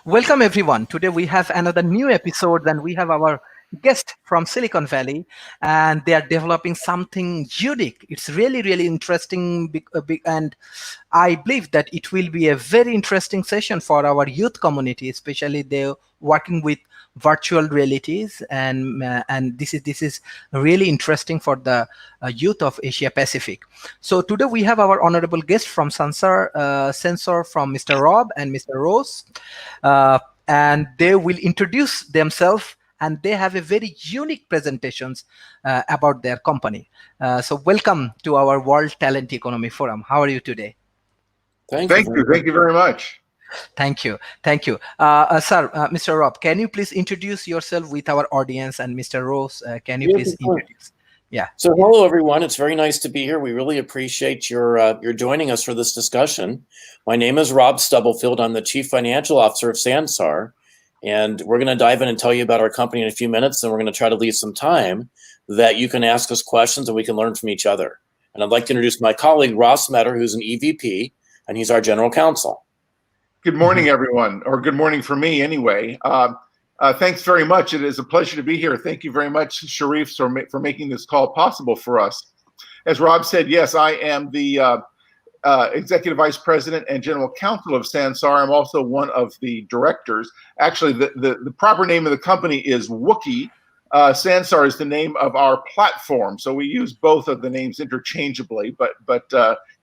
Welcome everyone. Today we have another new episode and we have our guest from Silicon Valley and they are developing something unique. It's really interesting and I believe that it will be a very interesting session for our youth community, especially they're working with virtual realities and this is really interesting for the youth of Asia Pacific. So today we have our honorable guest from Sensor from Mr. Rob and Mr. Rose, and they will introduce themselves and they have a very unique presentations about their company. So welcome to our World Talent Economy Forum. How are you today? Thank you very much. Thank you. Sir, Mr. Rob, can you please introduce yourself with our audience, and Mr. Rose, can you please introduce? Yeah. So hello, everyone. It's very nice to be here. We really appreciate your joining us for this discussion. My name is Rob Stubblefield. I'm the Chief Financial Officer of Sansar, and we're going to dive in and tell you about our company in a few minutes, and we're going to try to leave some time that you can ask us questions and we can learn from each other. And I'd like to introduce my colleague, Ross Metter, who's an EVP, and he's our General Counsel. Good morning, everyone, or good morning for me anyway. Thanks very much. It is a pleasure to be here. Thank you very much, Sharif, for making this call possible for us. As Rob said, yes, I am the Executive Vice President and General Counsel of Sansar. I'm also one of the directors. Actually, the proper name of the company is Wookiee. Sansar is the name of our platform. So we use both of the names interchangeably, but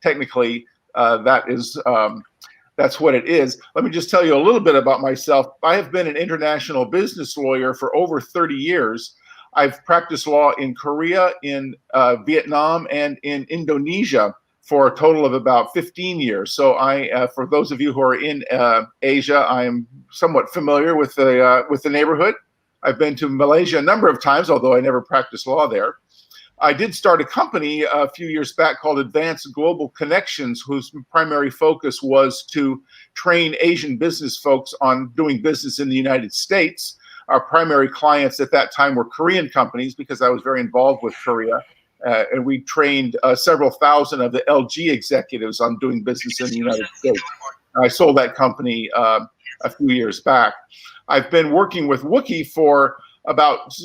technically that's what it is. Let me just tell you a little bit about myself. I have been an international business lawyer for over 30 years. I've practiced law in Korea, in Vietnam, and in Indonesia for a total of about 15 years. So for those of you who are in Asia, I am somewhat familiar with the neighborhood. I've been to Malaysia a number of times, although I never practiced law there. I did start a company a few years back called Advanced Global Connections, whose primary focus was to train Asian business folks on doing business in the United States. Our primary clients at that time were Korean companies because I was very involved with Korea. And we trained several thousand of the LG executives on doing business in the United States. I sold that company a few years back. I've been working with Wookiee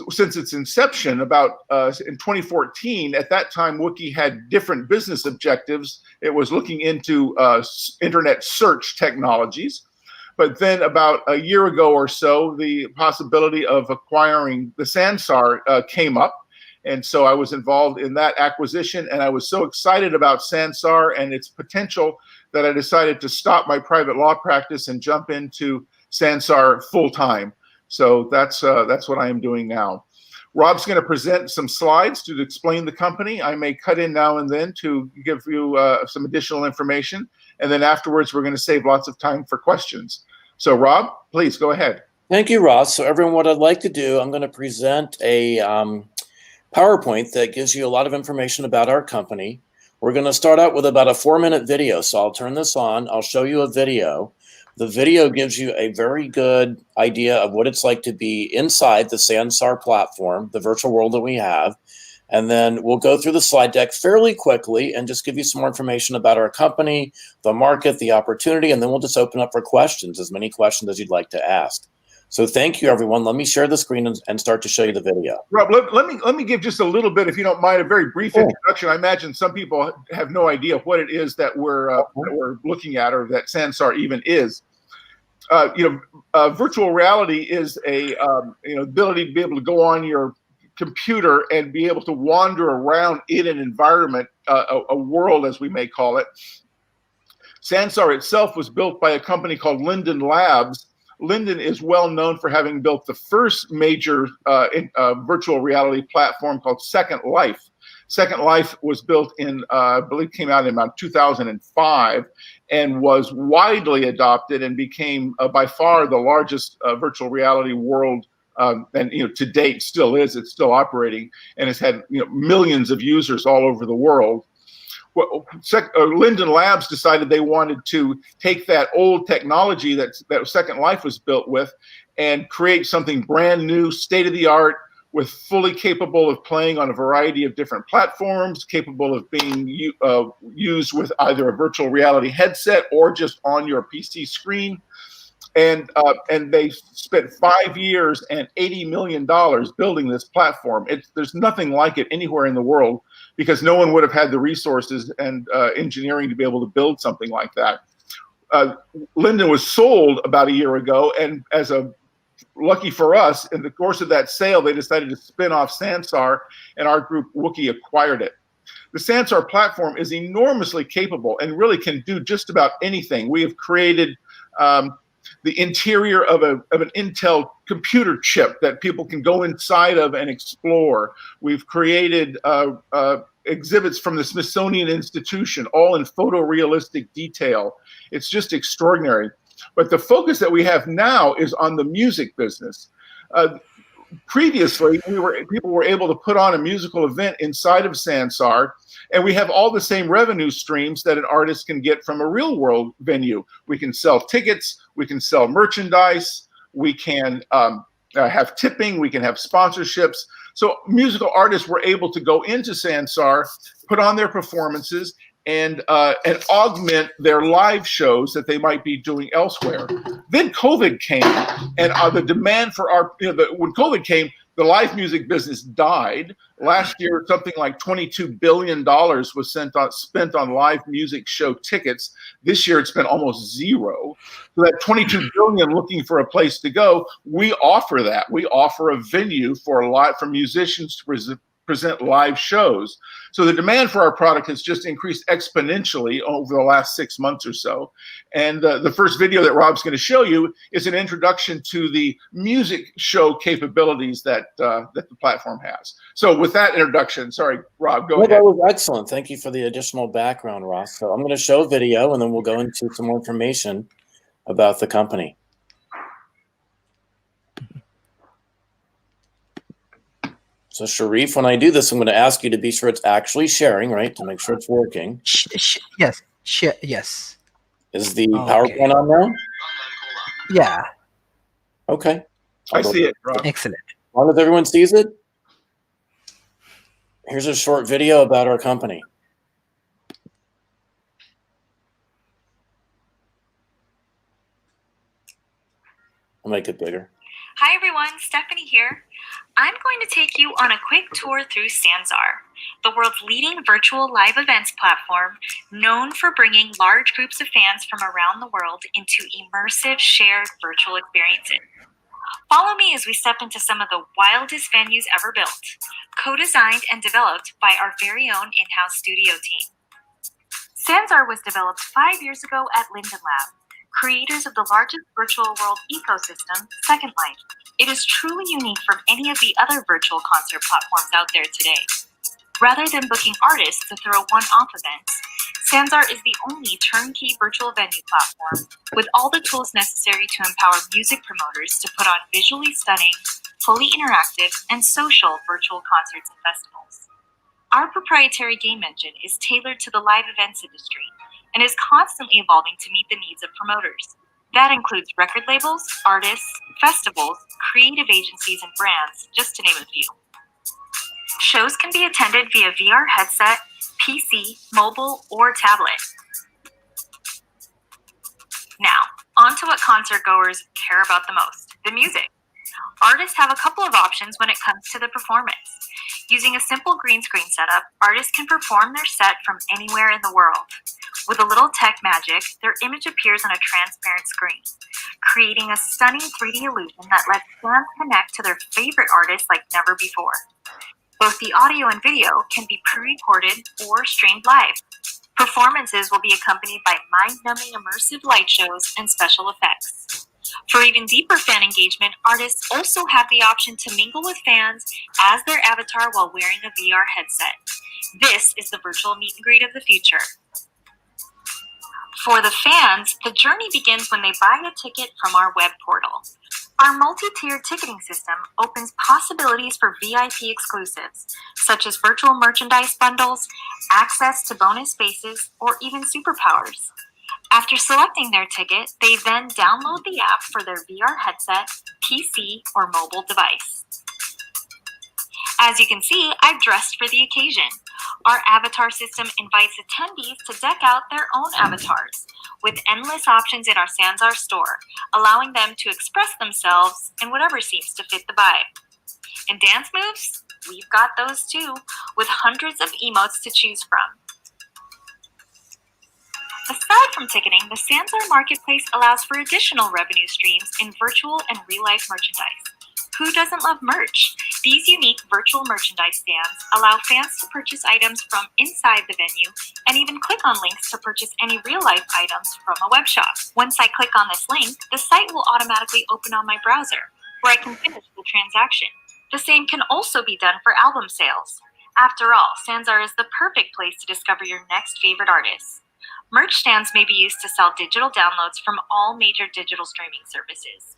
since its inception, in 2014. At that time, Wookiee had different business objectives. It was looking into internet search technologies. But then about a year ago or so, the possibility of acquiring the Sansar came up. And so I was involved in that acquisition, and I was so excited about Sansar and its potential that I decided to stop my private law practice and jump into Sansar full time. So that's what I am doing now. Rob's going to present some slides to explain the company. I may cut in now and then to give you some additional information. And then afterwards, we're going to save lots of time for questions. So Rob, please go ahead. Thank you, Ross. So everyone, what I'd like to do, I'm going to present a PowerPoint that gives you a lot of information about our company. We're going to start out with about a 4-minute video. So I'll turn this on. I'll show you a video. The video gives you a very good idea of what it's like to be inside the Sansar platform, the virtual world that we have. And then we'll go through the slide deck fairly quickly and just give you some more information about our company, the market, the opportunity, and then we'll just open up for questions, as many questions as you'd like to ask. So thank you, everyone. Let me share the screen and start to show you the video. Rob, let me give just a little bit, if you don't mind, a very brief introduction. I imagine some people have no idea what it is that we're looking at, or that Sansar even is. Virtual reality is a ability to be able to go on your computer and be able to wander around in an environment, a world, as we may call it. Sansar itself was built by a company called Linden Labs. Linden is well known for having built the first major virtual reality platform called Second Life. Second Life was built I believe came out in about 2005 and was widely adopted and became by far the largest virtual reality world, and to date still is. It's still operating and has had millions of users all over the world. Linden Labs decided they wanted to take that old technology that Second Life was built with and create something brand new, state-of-the-art, with fully capable of playing on a variety of different platforms, capable of being used with either a virtual reality headset or just on your PC screen. and they spent 5 years and $80 million building this platform. There's nothing like it anywhere in the world, because no one would have had the resources and engineering to be able to build something like that. Linden was sold about a year ago, and as a lucky for us, in the course of that sale, they decided to spin off Sansar, and our group Wookiee acquired it. The Sansar platform is enormously capable and really can do just about anything. We have created the interior of an Intel computer chip that people can go inside of and explore. We've created exhibits from the Smithsonian Institution, all in photorealistic detail. It's just extraordinary. But the focus that we have now is on the music business. Previously, people were able to put on a musical event inside of Sansar, and we have all the same revenue streams that an artist can get from a real world venue. We can sell tickets, we can sell merchandise, we can have tipping, we can have sponsorships. So musical artists were able to go into Sansar, put on their performances, and augment their live shows that they might be doing elsewhere. Then COVID came, and the demand for when COVID came, the live music business died. Last year, something like $22 billion was spent on live music show tickets. This year, it's been almost zero. So that $22 billion looking for a place to go, we offer that. We offer a venue for musicians to present live shows. So the demand for our product has just increased exponentially over the last 6 months or so. And the first video that Rob's going to show you is an introduction to the music show capabilities that the platform has. So with that introduction, sorry, Rob, go ahead. That was excellent. Thank you for the additional background, Ross. So I'm going to show a video, and then we'll go into some more information about the company. So Sharif, when I do this, I'm going to ask you to be sure it's actually sharing, right, to make sure it's working. Yes. Yes. Is the PowerPoint on now? Yeah. Okay. I see it, Rob. Excellent. As long as everyone sees it, here's a short video about our company. I'll make it bigger. Hi everyone, Stephanie here. I'm going to take you on a quick tour through Sansar, the world's leading virtual live events platform, known for bringing large groups of fans from around the world into immersive shared virtual experiences. Follow me as we step into some of the wildest venues ever built, co-designed and developed by our very own in-house studio team. Sansar was developed 5 years ago at Linden Lab, creators of the largest virtual world ecosystem, Second Life. It is truly unique from any of the other virtual concert platforms out there today. Rather than booking artists to throw one-off events, Sansar is the only turnkey virtual venue platform with all the tools necessary to empower music promoters to put on visually stunning, fully interactive, and social virtual concerts and festivals. Our proprietary game engine is tailored to the live events industry and is constantly evolving to meet the needs of promoters. That includes record labels, artists, festivals, creative agencies, and brands, just to name a few. Shows can be attended via VR headset, PC, mobile, or tablet. Now, on to what concert goers care about the most, the music. Artists have a couple of options when it comes to the performance. Using a simple green screen setup, artists can perform their set from anywhere in the world. With a little tech magic, their image appears on a transparent screen, creating a stunning 3D illusion that lets fans connect to their favorite artists like never before. Both the audio and video can be pre-recorded or streamed live. Performances will be accompanied by mind-numbing immersive light shows and special effects. For even deeper fan engagement, artists also have the option to mingle with fans as their avatar while wearing a VR headset. This is the virtual meet and greet of the future. For the fans, the journey begins when they buy a ticket from our web portal. Our multi-tiered ticketing system opens possibilities for VIP exclusives, such as virtual merchandise bundles, access to bonus spaces, or even superpowers. After selecting their ticket, they then download the app for their VR headset, PC, or mobile device. As you can see, I've dressed for the occasion. Our avatar system invites attendees to deck out their own avatars, with endless options in our Sanzar store, allowing them to express themselves in whatever seems to fit the vibe. And dance moves? We've got those too, with hundreds of emotes to choose from. Aside from ticketing, the Sanzar Marketplace allows for additional revenue streams in virtual and real-life merchandise. Who doesn't love merch? These unique virtual merchandise stands allow fans to purchase items from inside the venue and even click on links to purchase any real-life items from a web shop. Once I click on this link, the site will automatically open on my browser, where I can finish the transaction. The same can also be done for album sales. After all, Sanzar is the perfect place to discover your next favorite artists. Merch stands may be used to sell digital downloads from all major digital streaming services.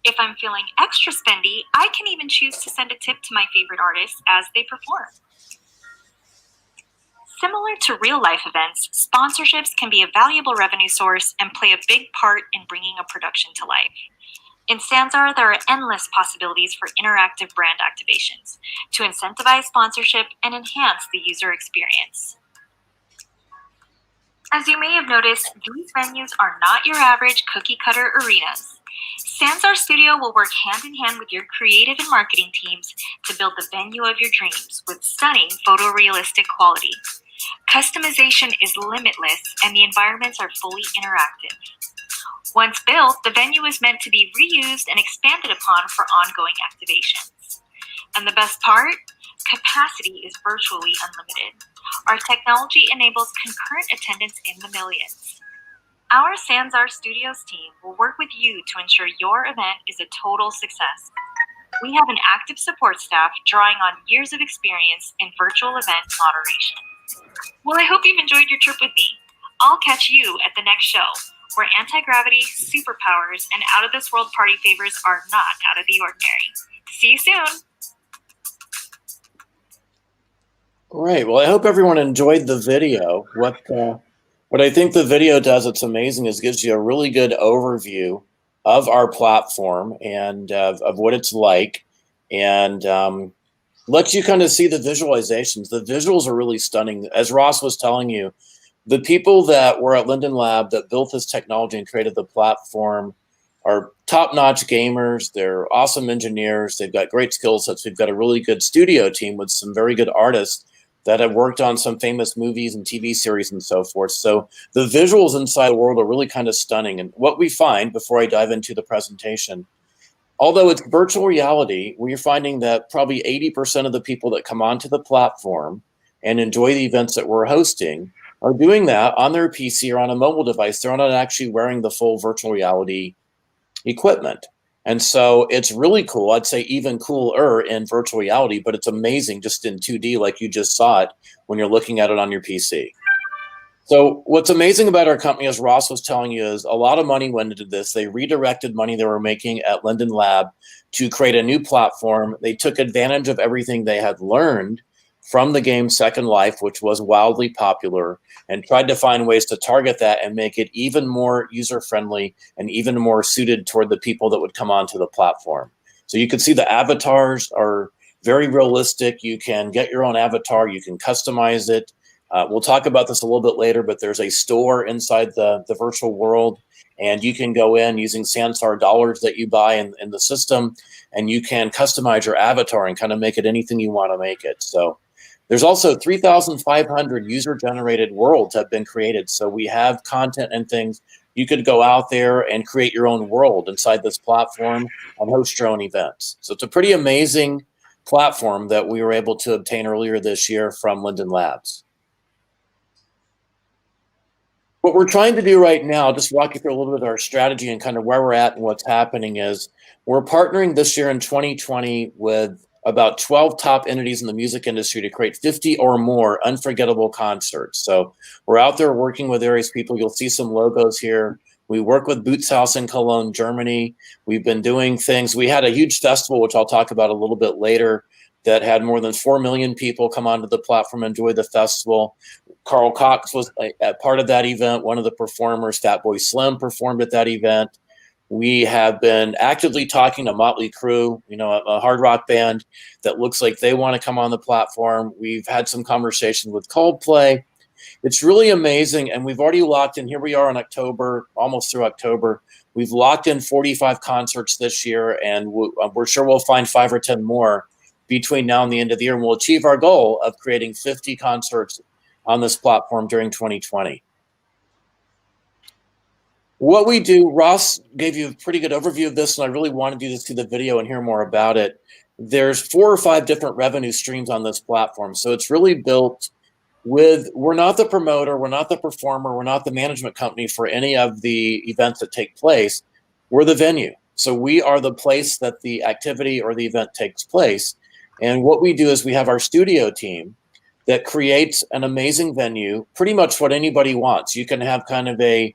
If I'm feeling extra spendy, I can even choose to send a tip to my favorite artists as they perform. Similar to real-life events, sponsorships can be a valuable revenue source and play a big part in bringing a production to life. In Sanzar, there are endless possibilities for interactive brand activations to incentivize sponsorship and enhance the user experience. As you may have noticed, these venues are not your average cookie-cutter arenas. Sanzar Studio will work hand-in-hand with your creative and marketing teams to build the venue of your dreams with stunning photorealistic quality. Customization is limitless, and the environments are fully interactive. Once built, the venue is meant to be reused and expanded upon for ongoing activations. And the best part? Capacity is virtually unlimited. Our technology enables concurrent attendance in the millions. Our Sanzar Studios team will work with you to ensure your event is a total success. We have an active support staff drawing on years of experience in virtual event moderation. Well, I hope you've enjoyed your trip with me. I'll catch you at the next show, where anti-gravity, superpowers, and out-of-this-world party favors are not out of the ordinary. See you soon! Great. Well, I hope everyone enjoyed the video. What I think the video does, it's amazing, is gives you a really good overview of our platform and of what it's like, and lets you kind of see the visualizations. The visuals are really stunning. As Ross was telling you, the people that were at Linden Lab that built this technology and created the platform are top-notch gamers. They're awesome engineers. They've got great skill sets. We've got a really good studio team with some very good artists that have worked on some famous movies and TV series and so forth. So the visuals inside the world are really kind of stunning. And what we find, before I dive into the presentation, although it's virtual reality, we're finding that probably 80% of the people that come onto the platform and enjoy the events that we're hosting are doing that on their PC or on a mobile device. They're not actually wearing the full virtual reality equipment. And so it's really cool. I'd say even cooler in virtual reality, but it's amazing just in 2D like you just saw it when you're looking at it on your PC. So what's amazing about our company, as Ross was telling you, is a lot of money went into this. They redirected money they were making at Linden Lab to create a new platform. They took advantage of everything they had learned from the game Second Life, which was wildly popular, and tried to find ways to target that and make it even more user-friendly and even more suited toward the people that would come onto the platform. So you can see the avatars are very realistic. You can get your own avatar. You can customize it. We'll talk about this a little bit later, but there's a store inside the virtual world, and you can go in using Sanzar dollars that you buy in the system, and you can customize your avatar and kind of make it anything you want to make it. So there's also 3,500 user-generated worlds have been created. So we have content and things. You could go out there and create your own world inside this platform and host your own events. So it's a pretty amazing platform that we were able to obtain earlier this year from Linden Labs. What we're trying to do right now, just walk you through a little bit of our strategy and kind of where we're at and what's happening, is we're partnering this year in 2020 with about 12 top entities in the music industry to create 50 or more unforgettable concerts. So we're out there working with various people. You'll see some logos here. We work with Boots House in Cologne, Germany. We've been doing things. We had a huge festival, which I'll talk about a little bit later, that had more than 4 million people come onto the platform and enjoy the festival. Carl Cox was a part of that event, one of the performers. Fatboy Slim performed at that event. We have been actively talking to Motley Crue, a hard rock band that looks like they want to come on the platform. We've had some conversations with Coldplay. It's really amazing, and we've already locked in. Here we are in October, almost through October. We've locked in 45 concerts this year, and we're sure we'll find 5 or 10 more between now and the end of the year, and we'll achieve our goal of creating 50 concerts on this platform during 2020. What we do, Ross gave you a pretty good overview of this, and I really wanted you to see the video and hear more about it. There's 4 or 5 different revenue streams on this platform, so it's really built with, we're not the promoter, we're not the performer, we're not the management company for any of the events that take place. We're the venue. So we are the place that the activity or the event takes place. And what we do is we have our studio team that creates an amazing venue, pretty much what anybody wants. You can have kind of a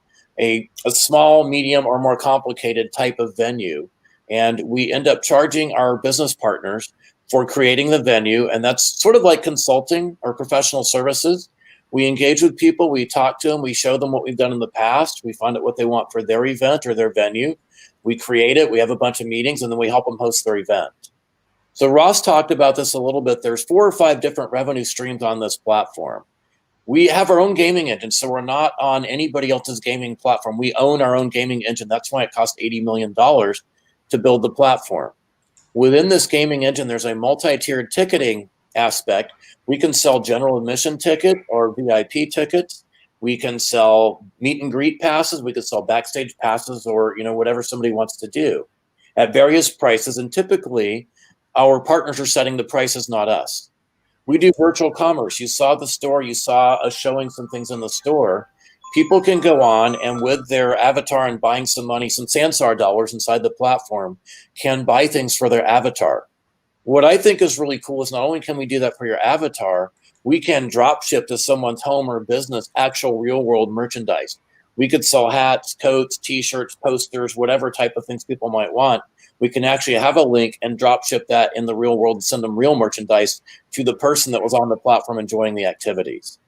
small, medium, or more complicated type of venue. And we end up charging our business partners for creating the venue, and that's sort of like consulting or professional services. We engage with people, we talk to them, we show them what we've done in the past, we find out what they want for their event or their venue, we create it, we have a bunch of meetings, and then we help them host their event. So Ross talked about this a little bit. There's 4 or 5 different revenue streams on this platform. We have our own gaming engine, so we're not on anybody else's gaming platform. We own our own gaming engine. That's why it cost $80 million to build the platform. Within this gaming engine, there's a multi-tiered ticketing aspect. We can sell general admission ticket or VIP tickets. We can sell meet and greet passes. We can sell backstage passes, or whatever somebody wants to do at various prices. And typically, our partners are setting the prices, not us. We do virtual commerce. You saw the store. You saw us showing some things in the store. People can go on and with their avatar and buying some money, some Sansar dollars inside the platform, can buy things for their avatar. What I think is really cool is not only can we do that for your avatar, we can drop ship to someone's home or business actual real world merchandise. We could sell hats, coats, t-shirts, posters, whatever type of things people might want. We can actually have a link and drop ship that in the real world and send them real merchandise to the person that was on the platform enjoying the activities.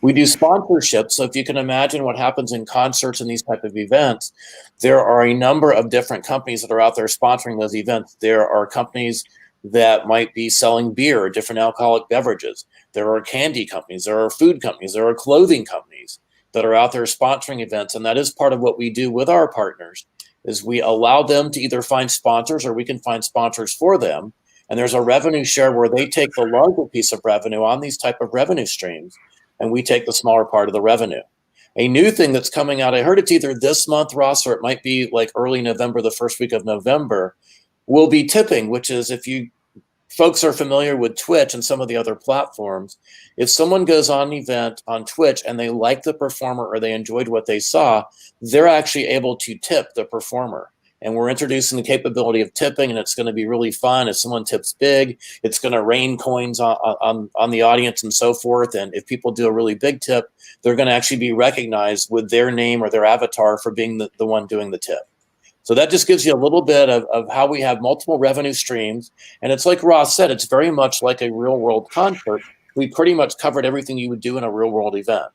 We do sponsorships. So if you can imagine what happens in concerts and these type of events, there are a number of different companies that are out there sponsoring those events. There are companies that might be selling beer or different alcoholic beverages. There are candy companies, there are food companies, there are clothing companies that are out there sponsoring events. And that is part of what we do with our partners, is we allow them to either find sponsors or we can find sponsors for them. And there's a revenue share where they take the larger piece of revenue on these type of revenue streams, and we take the smaller part of the revenue. A new thing that's coming out, I heard it's either this month, Ross, or it might be like early November, the first week of November, will be tipping, which is, if you folks are familiar with Twitch and some of the other platforms, if someone goes on an event on Twitch and they like the performer or they enjoyed what they saw, they're actually able to tip the performer. And we're introducing the capability of tipping, and it's going to be really fun. If someone tips big, it's going to rain coins on the audience and so forth. And if people do a really big tip, they're going to actually be recognized with their name or their avatar for being the one doing the tip. So that just gives you a little bit of how we have multiple revenue streams. And it's like Ross said, it's very much like a real world concert. We pretty much covered everything you would do in a real world event.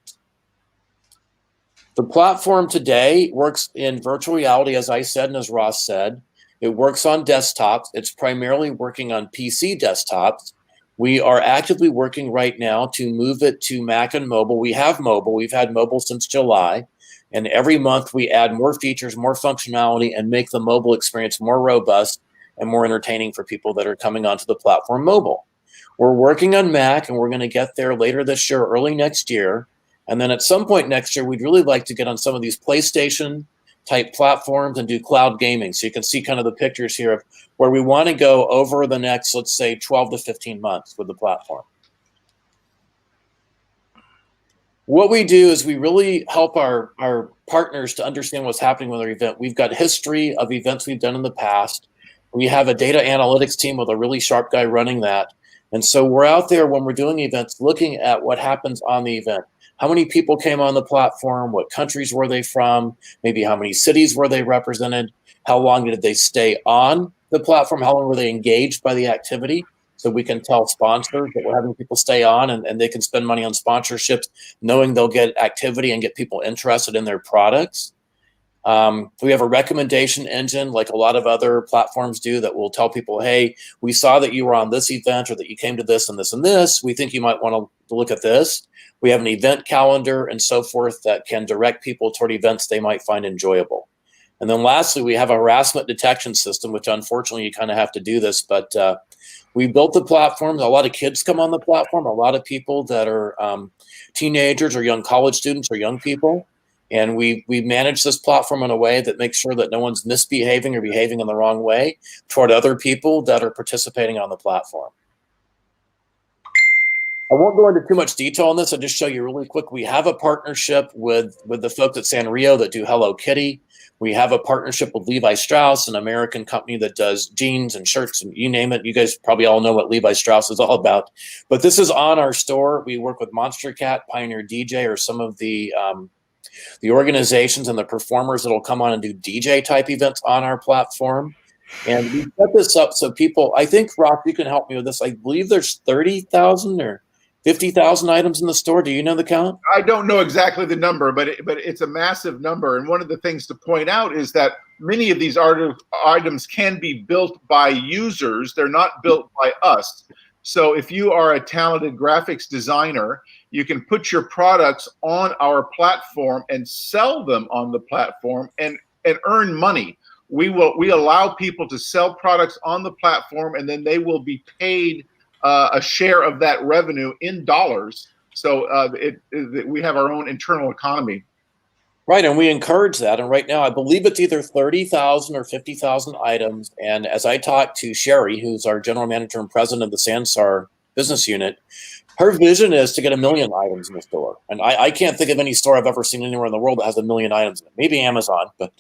The platform today works in virtual reality, as I said, and as Ross said. It works on desktops. It's primarily working on PC desktops. We are actively working right now to move it to Mac and mobile. We have mobile. We've had mobile since July. And every month we add more features, more functionality, and make the mobile experience more robust and more entertaining for people that are coming onto the platform mobile. We're working on Mac, and we're going to get there later this year, early next year. And then at some point next year, we'd really like to get on some of these PlayStation type platforms and do cloud gaming. So you can see kind of the pictures here of where we want to go over the next, let's say, 12 to 15 months with the platform. What we do is we really help our partners to understand what's happening with their event. We've got history of events we've done in the past. We have a data analytics team with a really sharp guy running that. And so we're out there when we're doing events looking at what happens on the event. How many people came on the platform? What countries were they from? Maybe how many cities were they represented? How long did they stay on the platform? How long were they engaged by the activity? So we can tell sponsors that we're having people stay on, and they can spend money on sponsorships, knowing they'll get activity and get people interested in their products. We have a recommendation engine like a lot of other platforms do that will tell people, hey, we saw that you were on this event or that you came to this and this and this. We think you might want to look at this. We have an event calendar and so forth that can direct people toward events they might find enjoyable. And then lastly, we have a harassment detection system, which unfortunately you kind of have to do this, but we built the platform. A lot of kids come on the platform, a lot of people that are teenagers or young college students or young people. And we manage this platform in a way that makes sure that no one's misbehaving or behaving in the wrong way toward other people that are participating on the platform. I won't go into too much detail on this. I'll just show you really quick. We have a partnership with the folks at Sanrio that do Hello Kitty. We have a partnership with Levi Strauss, an American company that does jeans and shirts and you name it. You guys probably all know what Levi Strauss is all about. But this is on our store. We work with Monster Cat, Pioneer DJ, or some of the organizations and the performers that will come on and do DJ type events on our platform. And we set this up so people, I think, Rock, you can help me with this. I believe there's 30,000 or 50,000 items in the store. Do you know the count? I don't know exactly the number, but it's a massive number. And one of the things to point out is that many of these items can be built by users. They're not built by us. So if you are a talented graphics designer, you can put your products on our platform and sell them on the platform and earn money. We allow people to sell products on the platform, and then they will be paid a share of that revenue in dollars. So we have our own internal economy. Right, and we encourage that. And right now, I believe it's either 30,000 or 50,000 items. And as I talked to Sherry, who's our general manager and president of the Sansar business unit, her vision is to get 1 million items in the store. And I can't think of any store I've ever seen anywhere in the world that has 1 million items in it. Maybe Amazon, but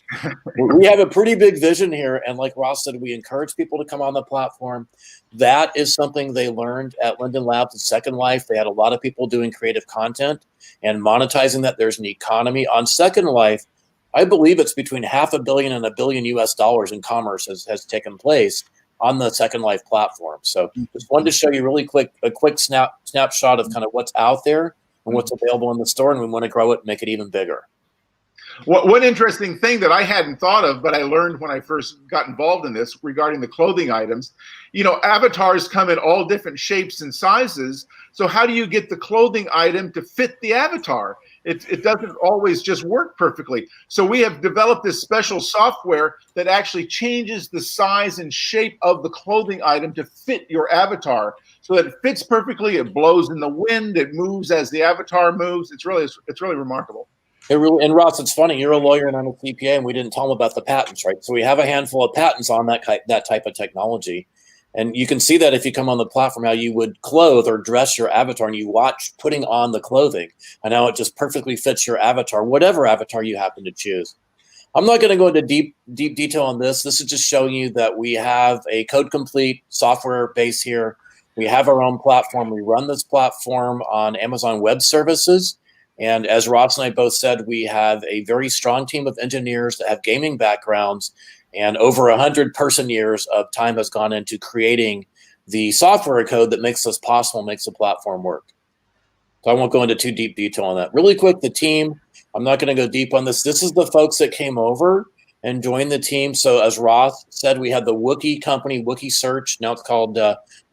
we have a pretty big vision here. And like Ross said, we encourage people to come on the platform. That is something they learned at Linden Labs and Second Life. They had a lot of people doing creative content and monetizing that. There's an economy. On Second Life, I believe it's between $500 million and $1 billion US in commerce has taken place on the Second Life platform. So just wanted to show you really quick, a quick snapshot of kind of what's out there and what's available in the store, and we want to grow it and make it even bigger. One interesting thing that I hadn't thought of, but I learned when I first got involved in this regarding the clothing items, you know, avatars come in all different shapes and sizes. So how do you get the clothing item to fit the avatar? It doesn't always just work perfectly. So we have developed this special software that actually changes the size and shape of the clothing item to fit your avatar so that it fits perfectly. It blows in the wind. It moves as the avatar moves. It's really remarkable. And Ross, it's funny, you're a lawyer and I'm a CPA, and we didn't tell them about the patents, right? So we have a handful of patents on that type of technology. And you can see that if you come on the platform, how you would clothe or dress your avatar, and you watch putting on the clothing and how it just perfectly fits your avatar, whatever avatar you happen to choose. I'm not going to go into deep detail on this. This is just showing you that we have a code complete software base here. We have our own platform. We run this platform on Amazon Web Services. And as Ross and I both said, we have a very strong team of engineers that have gaming backgrounds, and over 100 person years of time has gone into creating the software code that makes this possible, makes the platform work. So I won't go into too deep detail on that. Really quick, the team, I'm not going to go deep on this. This is the folks that came over and joined the team. So as Ross said, we had the Wookiee company, Wookiee Search. Now it's called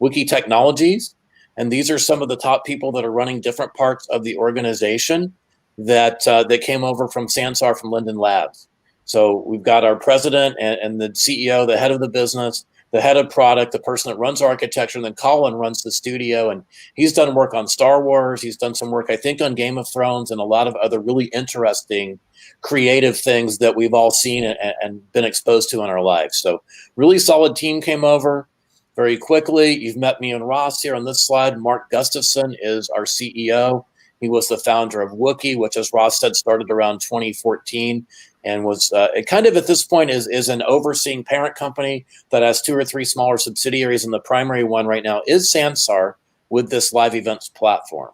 Wookiee Technologies. And these are some of the top people that are running different parts of the organization that came over from Sansar, from Linden Labs. So we've got our president and the CEO, the head of the business, the head of product, the person that runs architecture, and then Colin runs the studio. And he's done work on Star Wars. He's done some work, I think, on Game of Thrones and a lot of other really interesting creative things that we've all seen and been exposed to in our lives. So really solid team came over. Very quickly, you've met me and Ross here on this slide. Mark Gustafson is our CEO. He was the founder of Wookiee, which, as Ross said, started around 2014 and was it kind of at this point is an overseeing parent company that has 2 or 3 smaller subsidiaries, and the primary one right now is Sansar with this live events platform.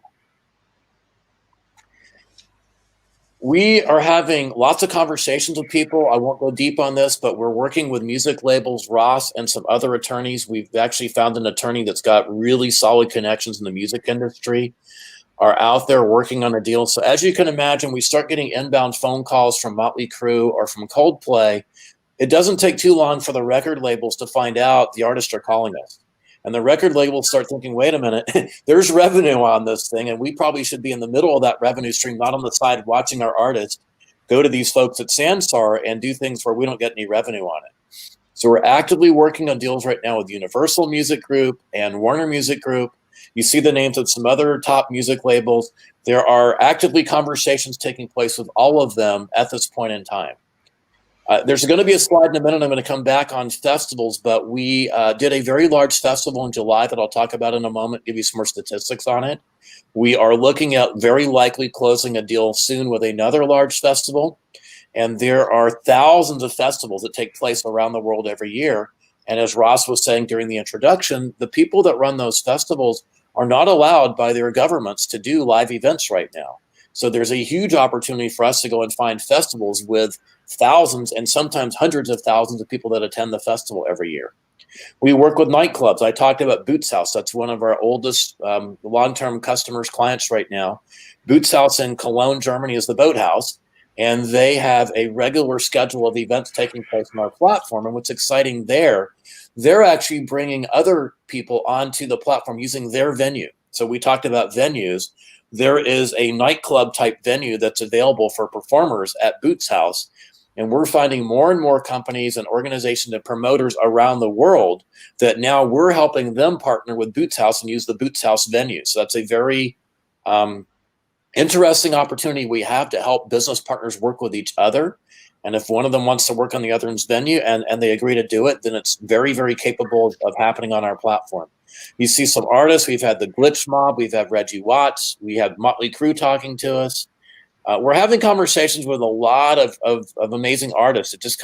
We are having lots of conversations with people. I won't go deep on this, but we're working with music labels, Ross, and some other attorneys. We've actually found an attorney that's got really solid connections in the music industry. are out there working on a deal. So as you can imagine, we start getting inbound phone calls from Motley Crue or from Coldplay. It doesn't take too long for the record labels to find out the artists are calling us. And the record labels start thinking, wait a minute, there's revenue on this thing, and we probably should be in the middle of that revenue stream, not on the side watching our artists go to these folks at Sansar and do things where we don't get any revenue on it. So we're actively working on deals right now with Universal Music Group and Warner Music Group. You see the names of some other top music labels. There are actively conversations taking place with all of them at this point in time. There's going to be a slide in a minute. I'm going to come back on festivals, but we did a very large festival in July that I'll talk about in a moment, give you some more statistics on it. We are looking at very likely closing a deal soon with another large festival. And there are thousands of festivals that take place around the world every year. And as Ross was saying during the introduction, the people that run those festivals are not allowed by their governments to do live events right now. So there's a huge opportunity for us to go and find festivals with thousands and sometimes hundreds of thousands of people that attend the festival every year. We work with nightclubs. I talked about Boots House. That's one of our oldest long-term customers, clients right now. Boots House in Cologne, Germany is the Boathouse, and they have a regular schedule of events taking place on our platform. And what's exciting there, they're actually bringing other people onto the platform using their venue. So we talked about venues. There is a nightclub type venue that's available for performers at Boots House. And we're finding more and more companies and organizations and promoters around the world that now we're helping them partner with Boots House and use the Boots House venue. So that's a very interesting opportunity we have to help business partners work with each other. And if one of them wants to work on the other's venue and they agree to do it, then it's very, very capable of happening on our platform. You see some artists. We've had the Glitch Mob. We've had Reggie Watts. We had Motley Crue talking to us. We're having conversations with a lot of amazing artists. It just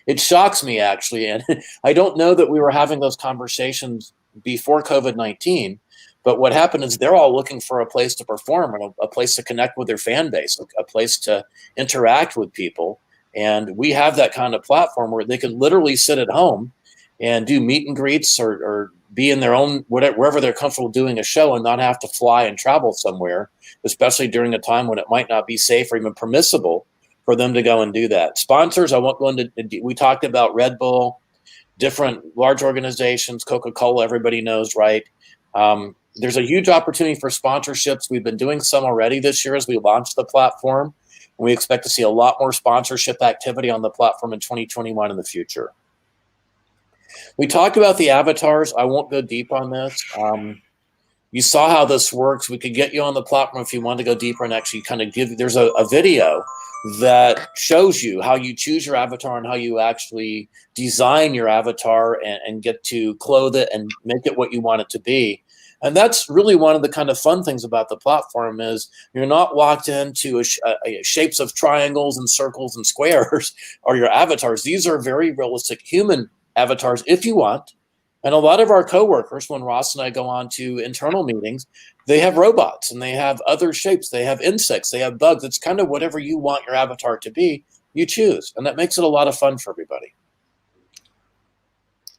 it shocks me, actually. And I don't know that we were having those conversations before COVID-19. But what happened is they're all looking for a place to perform and a place to connect with their fan base, a place to interact with people. And we have that kind of platform where they can literally sit at home and do meet and greets or be in their own, wherever they're comfortable doing a show and not have to fly and travel somewhere, especially during a time when it might not be safe or even permissible for them to go and do that. Sponsors, I won't go into, we talked about Red Bull, different large organizations, Coca-Cola, everybody knows, right? There's a huge opportunity for sponsorships. We've been doing some already this year as we launched the platform. And we expect to see a lot more sponsorship activity on the platform in 2021 in the future. We talked about the avatars. I won't go deep on this. You saw how this works. We could get you on the platform if you want to go deeper and actually kind of there's a video that shows you how you choose your avatar and how you actually design your avatar and get to clothe it and make it what you want it to be. And that's really one of the kind of fun things about the platform is you're not locked into shapes of triangles and circles and squares or your avatars. These are very realistic human avatars if you want. And a lot of our coworkers, when Ross and I go on to internal meetings, they have robots and they have other shapes. They have insects, they have bugs. It's kind of whatever you want your avatar to be, you choose. And that makes it a lot of fun for everybody.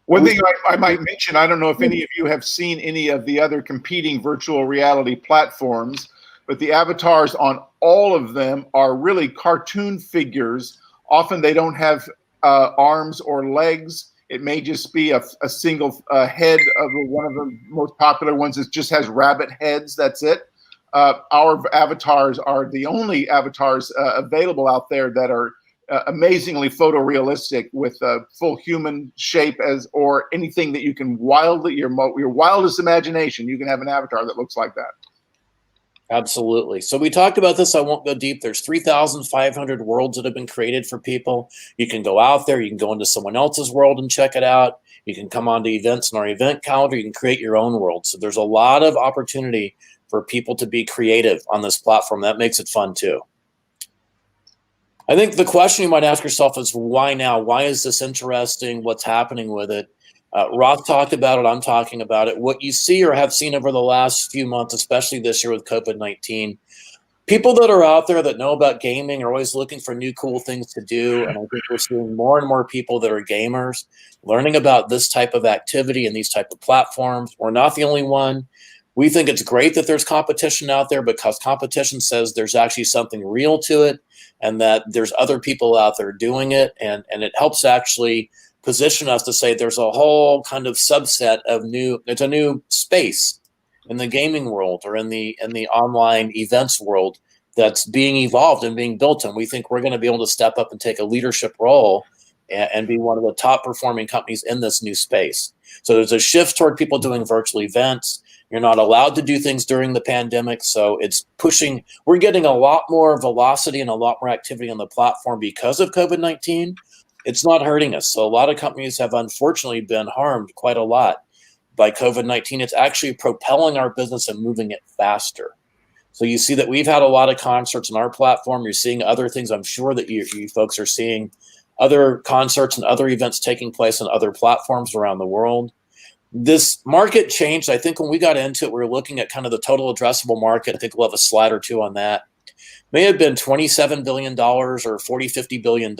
One thing I might mention, I don't know if any of you have seen any of the other competing virtual reality platforms, but the avatars on all of them are really cartoon figures. Often they don't have arms or legs. It may just be a single head of one of the most popular ones that just has rabbit heads. That's it. Our avatars are the only avatars available out there that are amazingly photorealistic with a full human shape or anything that you can your wildest imagination. You can have an avatar that looks like that. Absolutely. So we talked about this. I won't go deep. There's 3,500 worlds that have been created for people. You can go out there. You can go into someone else's world and check it out. You can come on to events in our event calendar. You can create your own world. So there's a lot of opportunity for people to be creative on this platform. That makes it fun too. I think the question you might ask yourself is why now? Why is this interesting? What's happening with it? Roth talked about it. I'm talking about it. What you see or have seen over the last few months, especially this year with COVID-19, people that are out there that know about gaming are always looking for new cool things to do. And I think we're seeing more and more people that are gamers learning about this type of activity and these type of platforms. We're not the only one. We think it's great that there's competition out there because competition says there's actually something real to it and that there's other people out there doing it. And it helps actually position us to say there's a whole kind of subset of it's a new space in the gaming world or in the online events world that's being evolved and being built. And we think we're going to be able to step up and take a leadership role and be one of the top performing companies in this new space. So there's a shift toward people doing virtual events. You're not allowed to do things during the pandemic. So it's pushing, we're getting a lot more velocity and a lot more activity on the platform because of COVID-19. It's not hurting us. So a lot of companies have unfortunately been harmed quite a lot by COVID-19. It's actually propelling our business and moving it faster. So you see that we've had a lot of concerts on our platform. You're seeing other things. I'm sure that you folks are seeing other concerts and other events taking place on other platforms around the world. This market changed. I think when we got into it, we were looking at kind of the total addressable market. I think we'll have a slide or two on that. May have been $27 billion or $40, $50 billion.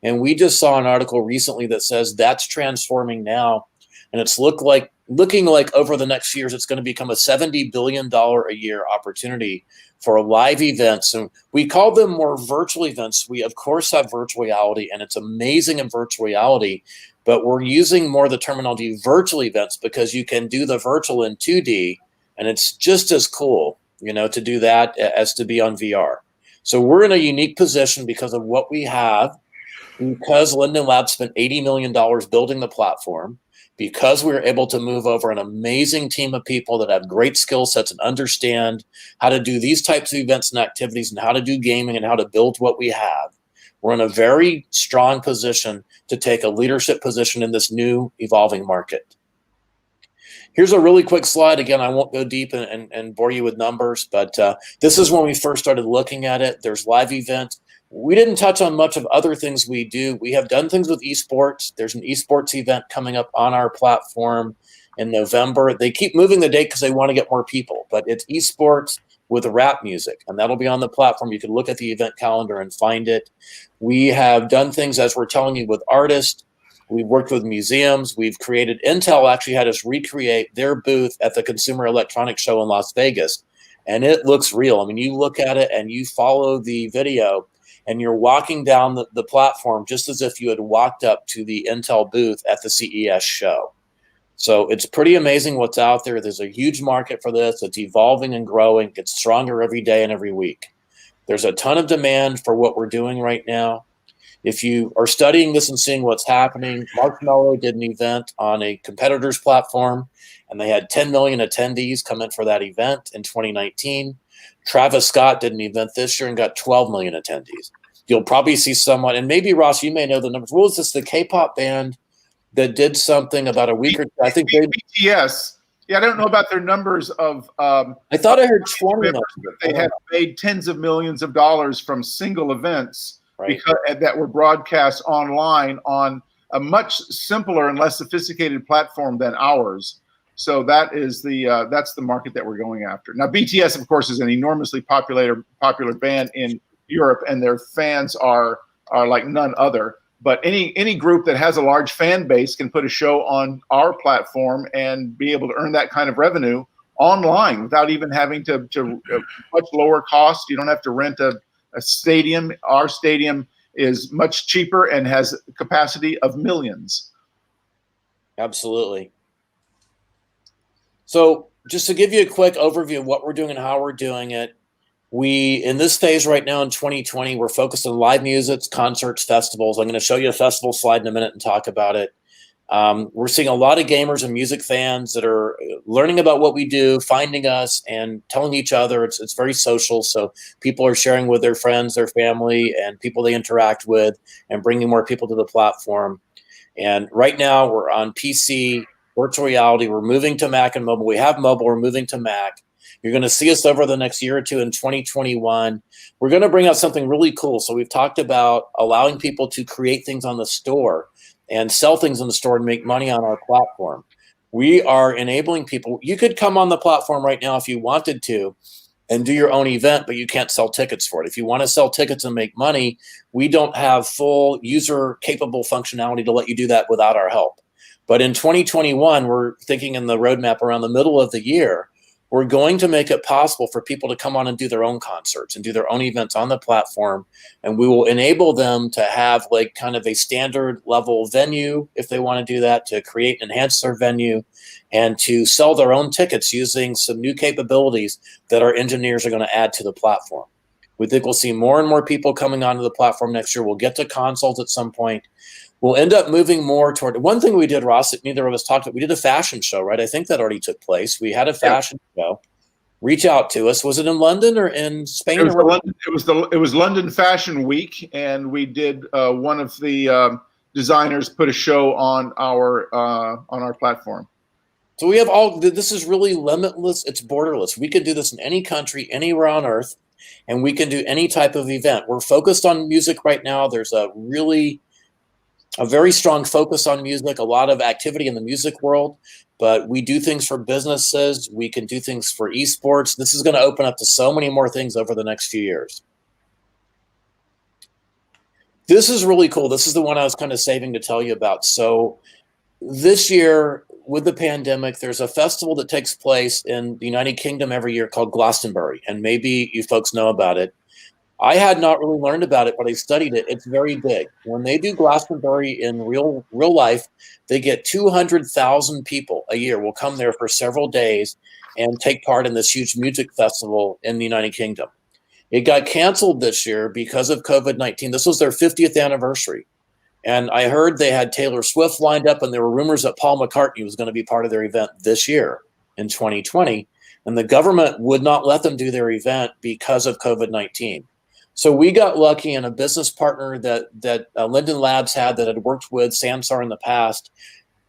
And we just saw an article recently that says that's transforming now. And it's looking like over the next few years, it's going to become a $70 billion a year opportunity for live events. And we call them more virtual events. We, of course, have virtual reality, and it's amazing in virtual reality. But we're using more the terminology virtual events because you can do the virtual in 2D, and it's just as cool, to do that as to be on VR. So we're in a unique position because of what we have, because Linden Labs spent $80 million building the platform, because we were able to move over an amazing team of people that have great skill sets and understand how to do these types of events and activities and how to do gaming and how to build what we have. We're in a very strong position to take a leadership position in this new evolving market. Here's a really quick slide. Again, I won't go deep and bore you with numbers, but this is when we first started looking at it. There's live events. We didn't touch on much of other things we do. We have done things with esports. There's an esports event coming up on our platform in November. They keep moving the date because they want to get more people, but it's esports with rap music, and that'll be on the platform. You can look at the event calendar and find it. We have done things, as we're telling you, with artists. We've worked with museums. We've created, Intel actually had us recreate their booth at the Consumer Electronics Show in Las Vegas, and it looks real. I mean, you look at it and you follow the video, and you're walking down the platform just as if you had walked up to the Intel booth at the CES show. So it's pretty amazing what's out there. There's a huge market for this. It's evolving and growing. It's stronger every day and every week. There's a ton of demand for what we're doing right now. If you are studying this and seeing what's happening, Marshmallow did an event on a competitor's platform, and they had 10 million attendees come in for that event in 2019. Travis Scott did an event this year and got 12 million attendees. You'll probably see someone, and maybe Ross, you may know the numbers. What was this, the K-pop band that did something about a week or two? I think BTS. Yeah, I don't know about their numbers of. I thought I heard 20. They have made tens of millions of dollars from single events, right, because that were broadcast online on a much simpler and less sophisticated platform than ours. So that is that's the market that we're going after. Now, BTS, of course, is an enormously popular band in Europe, and their fans are like none other. But any group that has a large fan base can put a show on our platform and be able to earn that kind of revenue online without even having to much lower cost. You don't have to rent a stadium. Our stadium is much cheaper and has a capacity of millions. Absolutely. So just to give you a quick overview of what we're doing and how we're doing it, in this phase right now in 2020, we're focused on live music, concerts, festivals. I'm going to show you a festival slide in a minute and talk about it. We're seeing a lot of gamers and music fans that are learning about what we do, finding us, and telling each other. It's very social, so people are sharing with their friends, their family, and people they interact with, and bringing more people to the platform. And right now, we're on PC, virtual reality. We're moving to Mac and mobile. We have mobile. We're moving to Mac. You're going to see us over the next year or two in 2021. We're going to bring out something really cool. So we've talked about allowing people to create things on the store and sell things in the store and make money on our platform. We are enabling people. You could come on the platform right now if you wanted to and do your own event, but you can't sell tickets for it. If you want to sell tickets and make money, we don't have full user-capable functionality to let you do that without our help. But in 2021, we're thinking in the roadmap around the middle of the year, we're going to make it possible for people to come on and do their own concerts and do their own events on the platform. And we will enable them to have like kind of a standard level venue if they want to do that, to create and enhance their venue, and to sell their own tickets using some new capabilities that our engineers are going to add to the platform. We think we'll see more and more people coming onto the platform next year. We'll get to consoles at some point. We'll end up moving more toward one thing we did, Ross, that neither of us talked about. We did a fashion show, right? I think that already took place. We had a fashion show. Reach out to us. Was it in London or in Spain? It was London Fashion Week, and we did one of the designers put a show on our platform. So we have all. This is really limitless. It's borderless. We could do this in any country, anywhere on earth, and we can do any type of event. We're focused on music right now. There's a very strong focus on music, a lot of activity in the music world, but we do things for businesses. We can do things for esports. This is going to open up to so many more things over the next few years. This is really cool. This is the one I was kind of saving to tell you about. So this year with the pandemic, there's a festival that takes place in the United Kingdom every year called Glastonbury, and maybe you folks know about it. I had not really learned about it, but I studied it. It's very big. When they do Glastonbury in real life, they get 200,000 people a year will come there for several days and take part in this huge music festival in the United Kingdom. It got canceled this year because of COVID-19. This was their 50th anniversary. And I heard they had Taylor Swift lined up, and there were rumors that Paul McCartney was going to be part of their event this year in 2020. And the government would not let them do their event because of COVID-19. So we got lucky, and a business partner that Linden Labs had that had worked with Sansar in the past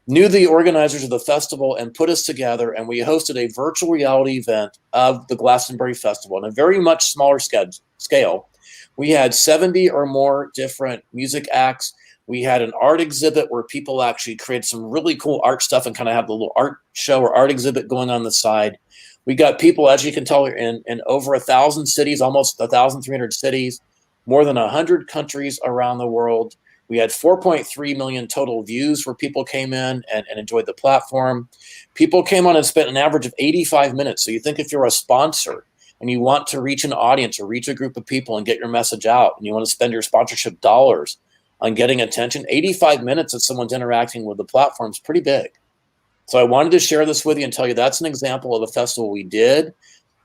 knew the organizers of the festival and put us together, and we hosted a virtual reality event of the Glastonbury Festival on a very much smaller scale. We had 70 or more different music acts. We had an art exhibit where people actually created some really cool art stuff and kind of have the little art show or art exhibit going on the side. We got people, as you can tell, in over 1,000 cities, almost 1,300 cities, more than 100 countries around the world. We had 4.3 million total views where people came in and enjoyed the platform. People came on and spent an average of 85 minutes. So you think if you're a sponsor and you want to reach an audience or reach a group of people and get your message out, and you want to spend your sponsorship dollars on getting attention, 85 minutes that someone's interacting with the platform is pretty big. So I wanted to share this with you and tell you that's an example of a festival we did.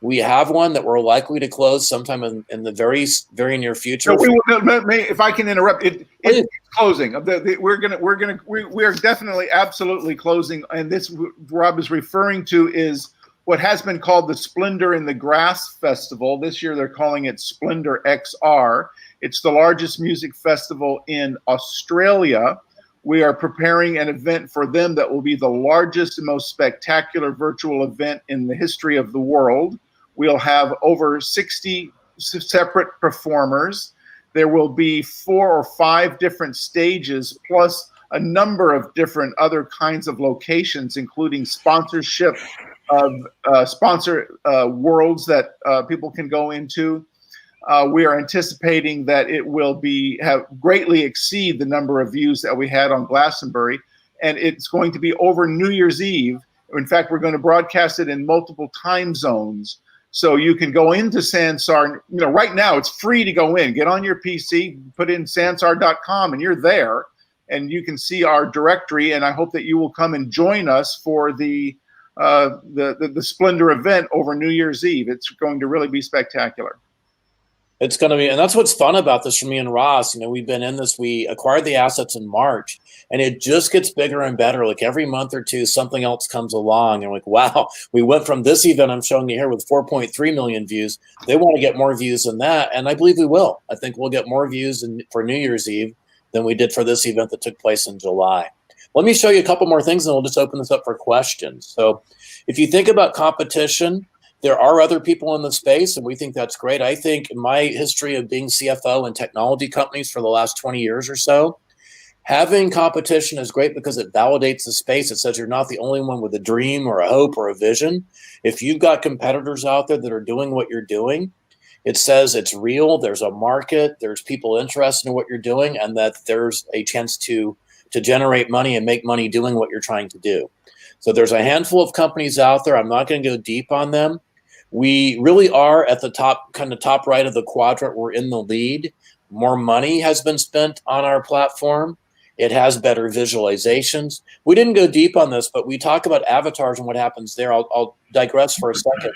We have one that we're likely to close sometime in the very, very near future. If I can interrupt, it's closing. We are definitely absolutely closing. And this Rob is referring to is what has been called the Splendor in the Grass Festival. This year they're calling it Splendor XR. It's the largest music festival in Australia. We are preparing an event for them that will be the largest and most spectacular virtual event in the history of the world. We'll have over 60 separate performers. There will be 4 or 5 different stages, plus a number of different other kinds of locations, including sponsorship of sponsor worlds that people can go into. We are anticipating that it will have greatly exceed the number of views that we had on Glastonbury, and it's going to be over New Year's Eve. In fact, we're going to broadcast it in multiple time zones. So you can go into Sansar. Right now it's free to go in. Get on your PC, put in sansar.com, and you're there, and you can see our directory. And I hope that you will come and join us for the Splendor event over New Year's Eve. It's going to really be spectacular. It's going to be, and that's what's fun about this for me and Ross. We've been in this. We acquired the assets in March, and it just gets bigger and better. Like every month or two, something else comes along, and like, wow, we went from this event I'm showing you here with 4.3 million views. They want to get more views than that, and I believe we will. I think we'll get more views for New Year's Eve than we did for this event that took place in July. Let me show you a couple more things, and we'll just open this up for questions. So, if you think about competition, there are other people in the space, and we think that's great. I think in my history of being CFO in technology companies for the last 20 years or so, having competition is great because it validates the space. It says you're not the only one with a dream or a hope or a vision. If you've got competitors out there that are doing what you're doing, it says it's real, there's a market, there's people interested in what you're doing, and that there's a chance to generate money and make money doing what you're trying to do. So there's a handful of companies out there. I'm not going to go deep on them. We really are at the top, kind of top right of the quadrant. We're in the lead. More money has been spent on our platform. It has better visualizations. We didn't go deep on this, but we talk about avatars and what happens there. I'll digress for a second.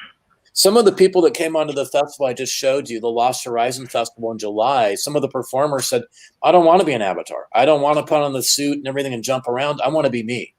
Some of the people that came onto the festival I just showed you, the Lost Horizon Festival in July, some of the performers said, I don't want to be an avatar. I don't want to put on the suit and everything and jump around. I want to be me.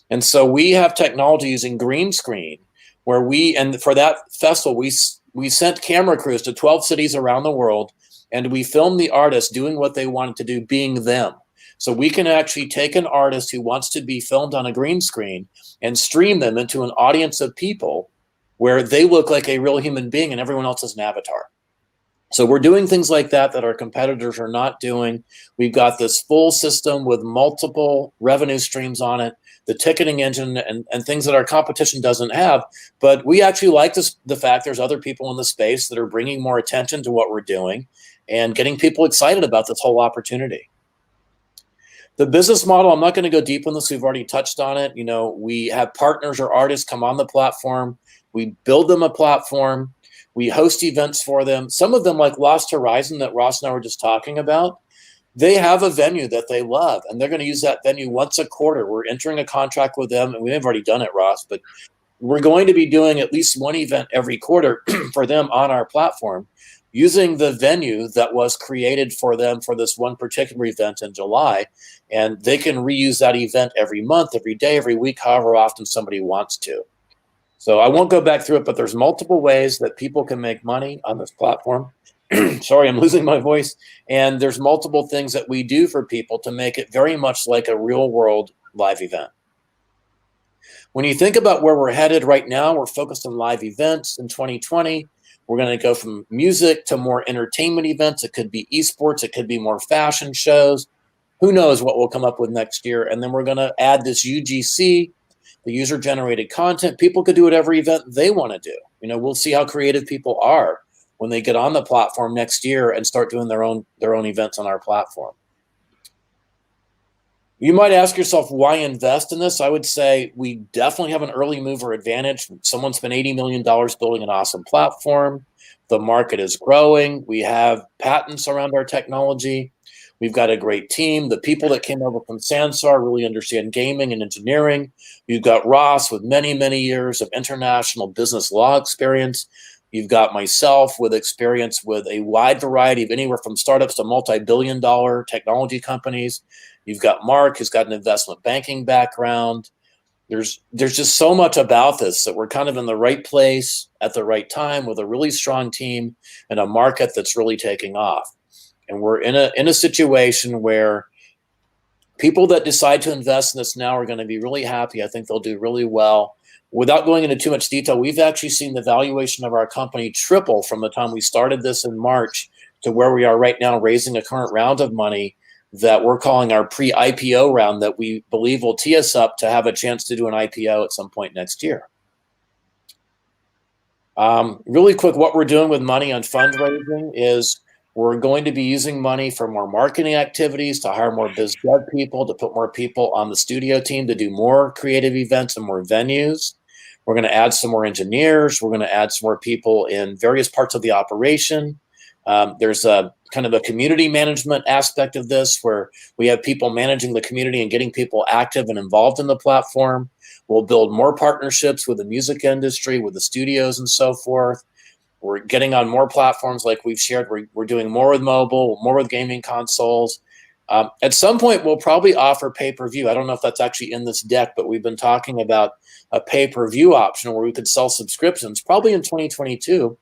And so we have technology using green screen where and for that festival, we sent camera crews to 12 cities around the world, and we filmed the artists doing what they wanted to do, being them. So we can actually take an artist who wants to be filmed on a green screen and stream them into an audience of people where they look like a real human being and everyone else is an avatar. So we're doing things like that our competitors are not doing. We've got this full system with multiple revenue streams on it, the ticketing engine and things that our competition doesn't have. But we actually like the fact there's other people in the space that are bringing more attention to what we're doing and getting people excited about this whole opportunity. The business model, I'm not going to go deep on this. We've already touched on it. You know, we have partners or artists come on the platform. We build them a platform. We host events for them. Some of them, like Lost Horizon that Ross and I were just talking about, they have a venue that they love, and they're going to use that venue once a quarter. We're entering a contract with them, and we've already done it, Ross, but we're going to be doing at least one event every quarter for them on our platform, using the venue that was created for them for this one particular event in July. And they can reuse that event every month, every day, every week, however often somebody wants to. So I won't go back through it, but there's multiple ways that people can make money on this platform. Sorry, I'm losing my voice. And there's multiple things that we do for people to make it very much like a real world live event. When you think about where we're headed right now, we're focused on live events in 2020. We're going to go from music to more entertainment events. It could be esports. It could be more fashion shows. Who knows what we'll come up with next year. And then we're going to add this UGC, the user-generated content. People could do whatever event they want to do. You know, we'll see how creative people are when they get on the platform next year and start doing their own events on our platform. You might ask yourself, why invest in this? I would say we definitely have an early mover advantage. Someone spent $80 million building an awesome platform. The market is growing. We have patents around our technology. We've got a great team. The people that came over from Sansar really understand gaming and engineering. You've got Ross with many, many years of international business law experience. You've got myself with experience with a wide variety of anywhere from startups to multi-billion-dollar technology companies. You've got Mark, who's got an investment banking background. There's just so much about this that we're kind of in the right place at the right time with a really strong team and a market that's really taking off. And we're in a situation where people that decide to invest in this now are going to be really happy. I think they'll do really well. Without going into too much detail, we've actually seen the valuation of our company triple from the time we started this in March to where we are right now, raising a current round of money that we're calling our pre-IPO round that we believe will tee us up to have a chance to do an IPO at some point next year. Really quick, what we're doing with money on fundraising is we're going to be using money for more marketing activities, to hire more biz dev people, to put more people on the studio team, to do more creative events and more venues. We're going to add some more engineers. We're going to add some more people in various parts of the operation. There's a kind of a community management aspect of this where we have people managing the community and getting people active and involved in the platform. We'll build more partnerships with the music industry, with the studios and so forth. We're getting on more platforms like we've shared. We're doing more with mobile, more with gaming consoles. At some point, we'll probably offer pay-per-view. I don't know if that's actually in this deck, but we've been talking about a pay-per-view option where we could sell subscriptions probably in 2022.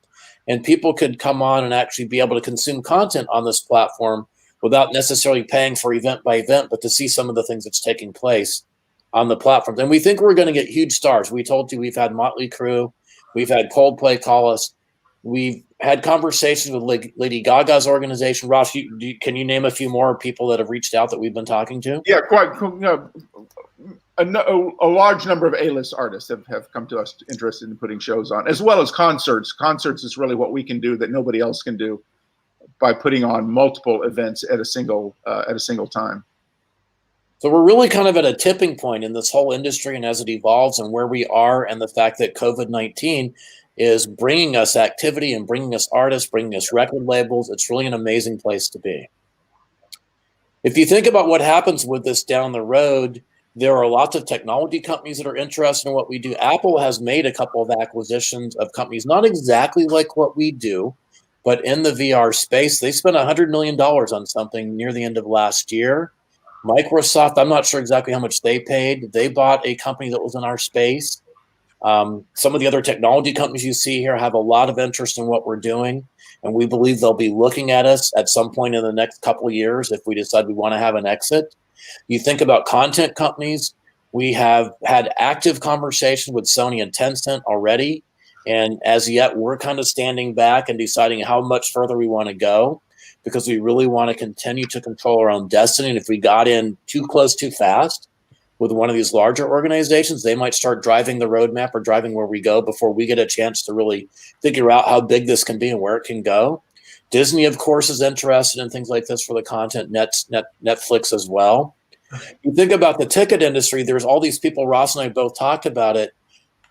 And people could come on and actually be able to consume content on this platform without necessarily paying for event by event, but to see some of the things that's taking place on the platforms. And we think we're going to get huge stars. We told you we've had Motley Crue. We've had Coldplay call us. We've had conversations with Lady Gaga's organization. Ross, can you name a few more people that have reached out that we've been talking to? Yeah, quite. A large number of A-list artists have come to us interested in putting shows on, as well as concerts. Concerts is really what we can do that nobody else can do by putting on multiple events at a single time. So we're really kind of at a tipping point in this whole industry and as it evolves and where we are, and the fact that COVID-19 is bringing us activity and bringing us artists, bringing us record labels. It's really an amazing place to be. If you think about what happens with this down the road, there are lots of technology companies that are interested in what we do. Apple has made a couple of acquisitions of companies, not exactly like what we do, but in the VR space. They spent $100 million on something near the end of last year. Microsoft, I'm not sure exactly how much they paid. They bought a company that was in our space. Some of the other technology companies you see here have a lot of interest in what we're doing, and we believe they'll be looking at us at some point in the next couple of years if we decide we want to have an exit. You think about content companies. We have had active conversations with Sony and Tencent already, and as yet we're kind of standing back and deciding how much further we want to go, because we really want to continue to control our own destiny. And if we got in too close too fast with one of these larger organizations, they might start driving the roadmap or driving where we go before we get a chance to really figure out how big this can be and where it can go. Disney, of course, is interested in things like this for the content, Netflix as well. You think about the ticket industry, there's all these people, Ross and I both talked about it.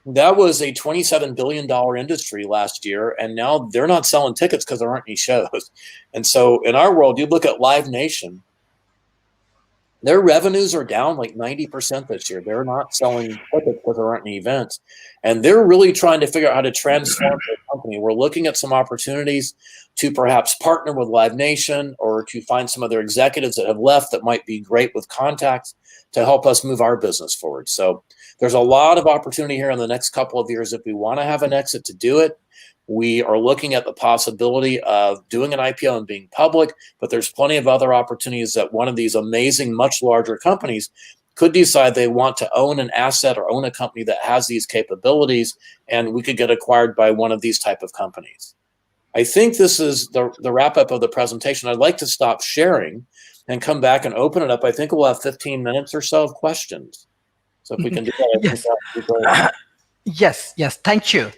That was a $27 billion industry last year, and now they're not selling tickets because there aren't any shows. And so in our world, you look at Live Nation, their revenues are down like 90% this year. They're not selling tickets because there aren't any events. And they're really trying to figure out how to transform their company. We're looking at some opportunities to perhaps partner with Live Nation or to find some of their executives that have left that might be great with contacts to help us move our business forward. So there's a lot of opportunity here in the next couple of years if we want to have an exit to do it. We are looking at the possibility of doing an IPO and being public, but there's plenty of other opportunities that one of these amazing, much larger companies could decide they want to own an asset or own a company that has these capabilities, and we could get acquired by one of these type of companies. I think this is the wrap-up of the presentation. I'd like to stop sharing and come back and open it up. I think we'll have 15 minutes or so of questions. So if we can do that, I think that would be great. Yes, thank you.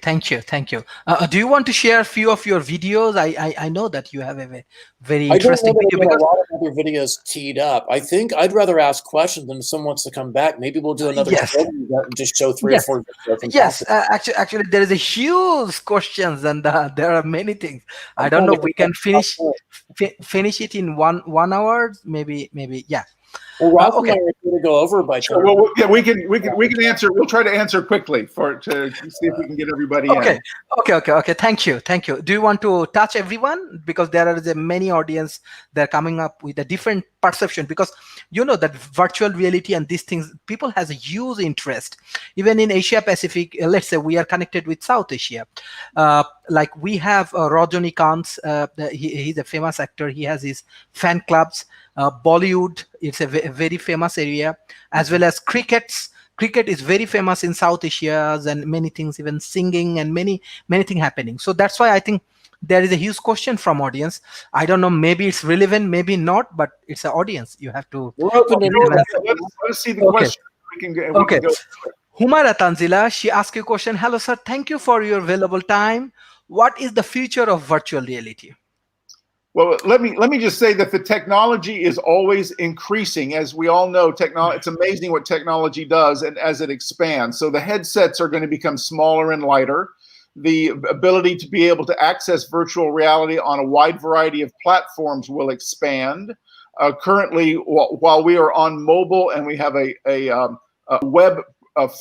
Do you want to share a few of your videos? I know that you have a very interesting video. Because a lot of other videos teed up. I think I'd rather ask questions than if someone wants to come back. Maybe we'll do another and just show three or four videos. Yes, actually, there is a huge questions, and there are many things. I don't know if we can finish it in one hour. Maybe. Yeah. Well, Ross and I are going to go over by sure. Well, yeah, we can answer. We'll try to answer quickly to see if we can get everybody in. Okay. Thank you. Do you want to touch everyone, because there is a many audience that are coming up with a different perception, because you know that virtual reality and these things, people has a huge interest even in Asia Pacific. Let's say we are connected with South Asia, like we have Rajanikanth. He's a famous actor. He has his fan clubs. Bollywood, it's a very famous area, as well as cricket is very famous in South Asia, and many things, even singing and many things happening. So that's why I think there is a huge question from audience. I don't know, maybe it's relevant, maybe not, but it's an audience. You have to. Let's see the question. We can go. Humara Tanzila, she asked you a question. Hello, sir. Thank you for your valuable time. What is the future of virtual reality? Well, let me just say that the technology is always increasing. As we all know, it's amazing what technology does, and as it expands. So the headsets are going to become smaller and lighter. The ability to be able to access virtual reality on a wide variety of platforms will expand. Currently, while we are on mobile and we have a web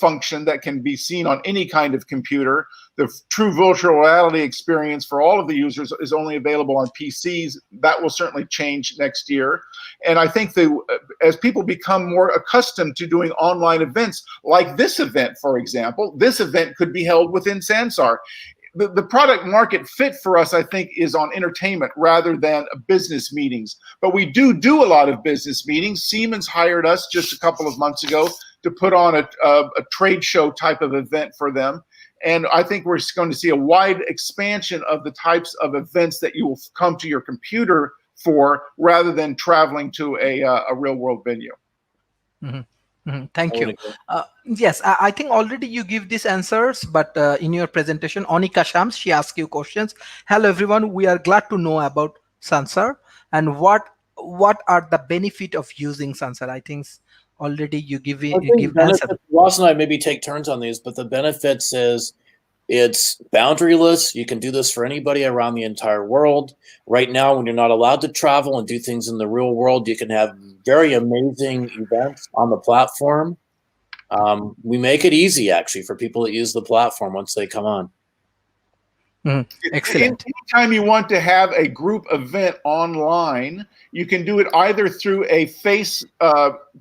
function that can be seen on any kind of computer, the true virtual reality experience for all of the users is only available on PCs. That will certainly change next year. And I think as people become more accustomed to doing online events, like this event, for example, this event could be held within Sansar. The product market fit for us, I think, is on entertainment rather than business meetings. But we do a lot of business meetings. Siemens hired us just a couple of months ago to put on a trade show type of event for them. And I think we're going to see a wide expansion of the types of events that you will come to your computer for, rather than traveling to a real world venue. Thank you. Yes, I think already you give these answers, but in your presentation, Onika Shams, she asked you questions. Hello, everyone. We are glad to know about Sansar and what are the benefit of using Sansar. I think already you I think give answer. Ross and I maybe take turns on these, but the benefits is it's boundaryless. You can do this for anybody around the entire world. Right now, when you're not allowed to travel and do things in the real world, you can have very amazing events on the platform. We make it easy, actually, for people that use the platform once they come on. Excellent. Anytime you want to have a group event online, you can do it either through a face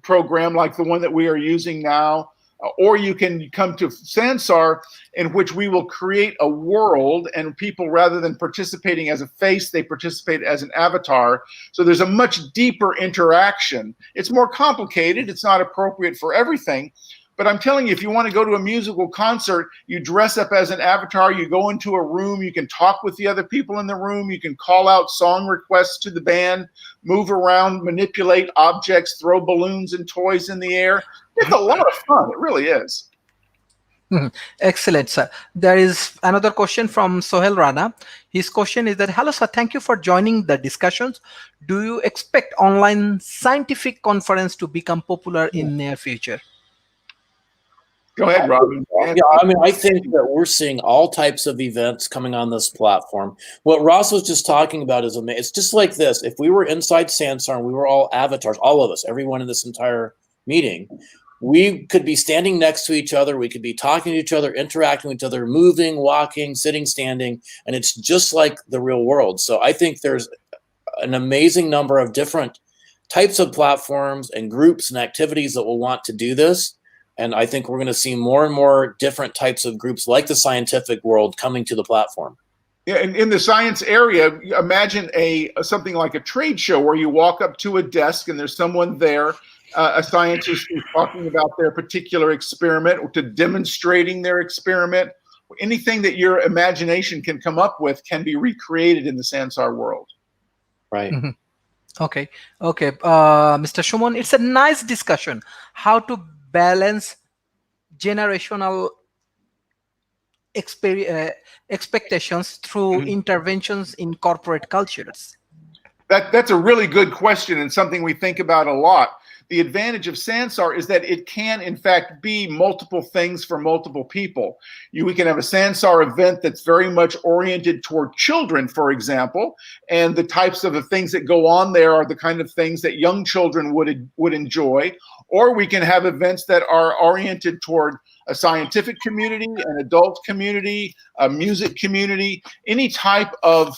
program like the one that we are using now, or you can come to Sansar, in which we will create a world, and people, rather than participating as a face, they participate as an avatar. So there's a much deeper interaction. It's more complicated. It's not appropriate for everything. But I'm telling you, if you want to go to a musical concert, you dress up as an avatar, you go into a room, you can talk with the other people in the room, you can call out song requests to the band, move around, manipulate objects, throw balloons and toys in the air. It's a lot of fun. It really is. Excellent, sir. There is another question from Sohel Rana. His question is that, hello, sir, thank you for joining the discussions. Do you expect online scientific conference to become popular in near future? Go ahead, Robin. Yeah, I mean, I think that we're seeing all types of events coming on this platform. What Ross was just talking about is amazing. It's just like this. If we were inside Sansar and we were all avatars, all of us, everyone in this entire meeting, we could be standing next to each other. We could be talking to each other, interacting with each other, moving, walking, sitting, standing, and it's just like the real world. So I think there's an amazing number of different types of platforms and groups and activities that will want to do this. And I think we're going to see more and more different types of groups like the scientific world coming to the platform. Yeah, and in the science area, imagine something like a trade show where you walk up to a desk and there's someone there, a scientist who's talking about their particular experiment or to demonstrating their experiment. Anything that your imagination can come up with can be recreated in the Sansar world. Right. Okay. Mr. Shumon, it's a nice discussion. How to balance generational expectations through interventions in corporate cultures? That's a really good question and something we think about a lot. The advantage of Sansar is that it can, in fact, be multiple things for multiple people. We can have a Sansar event that's very much oriented toward children, for example, and the types of things that go on there are the kind of things that young children would enjoy. Or we can have events that are oriented toward a scientific community, an adult community, a music community, any type of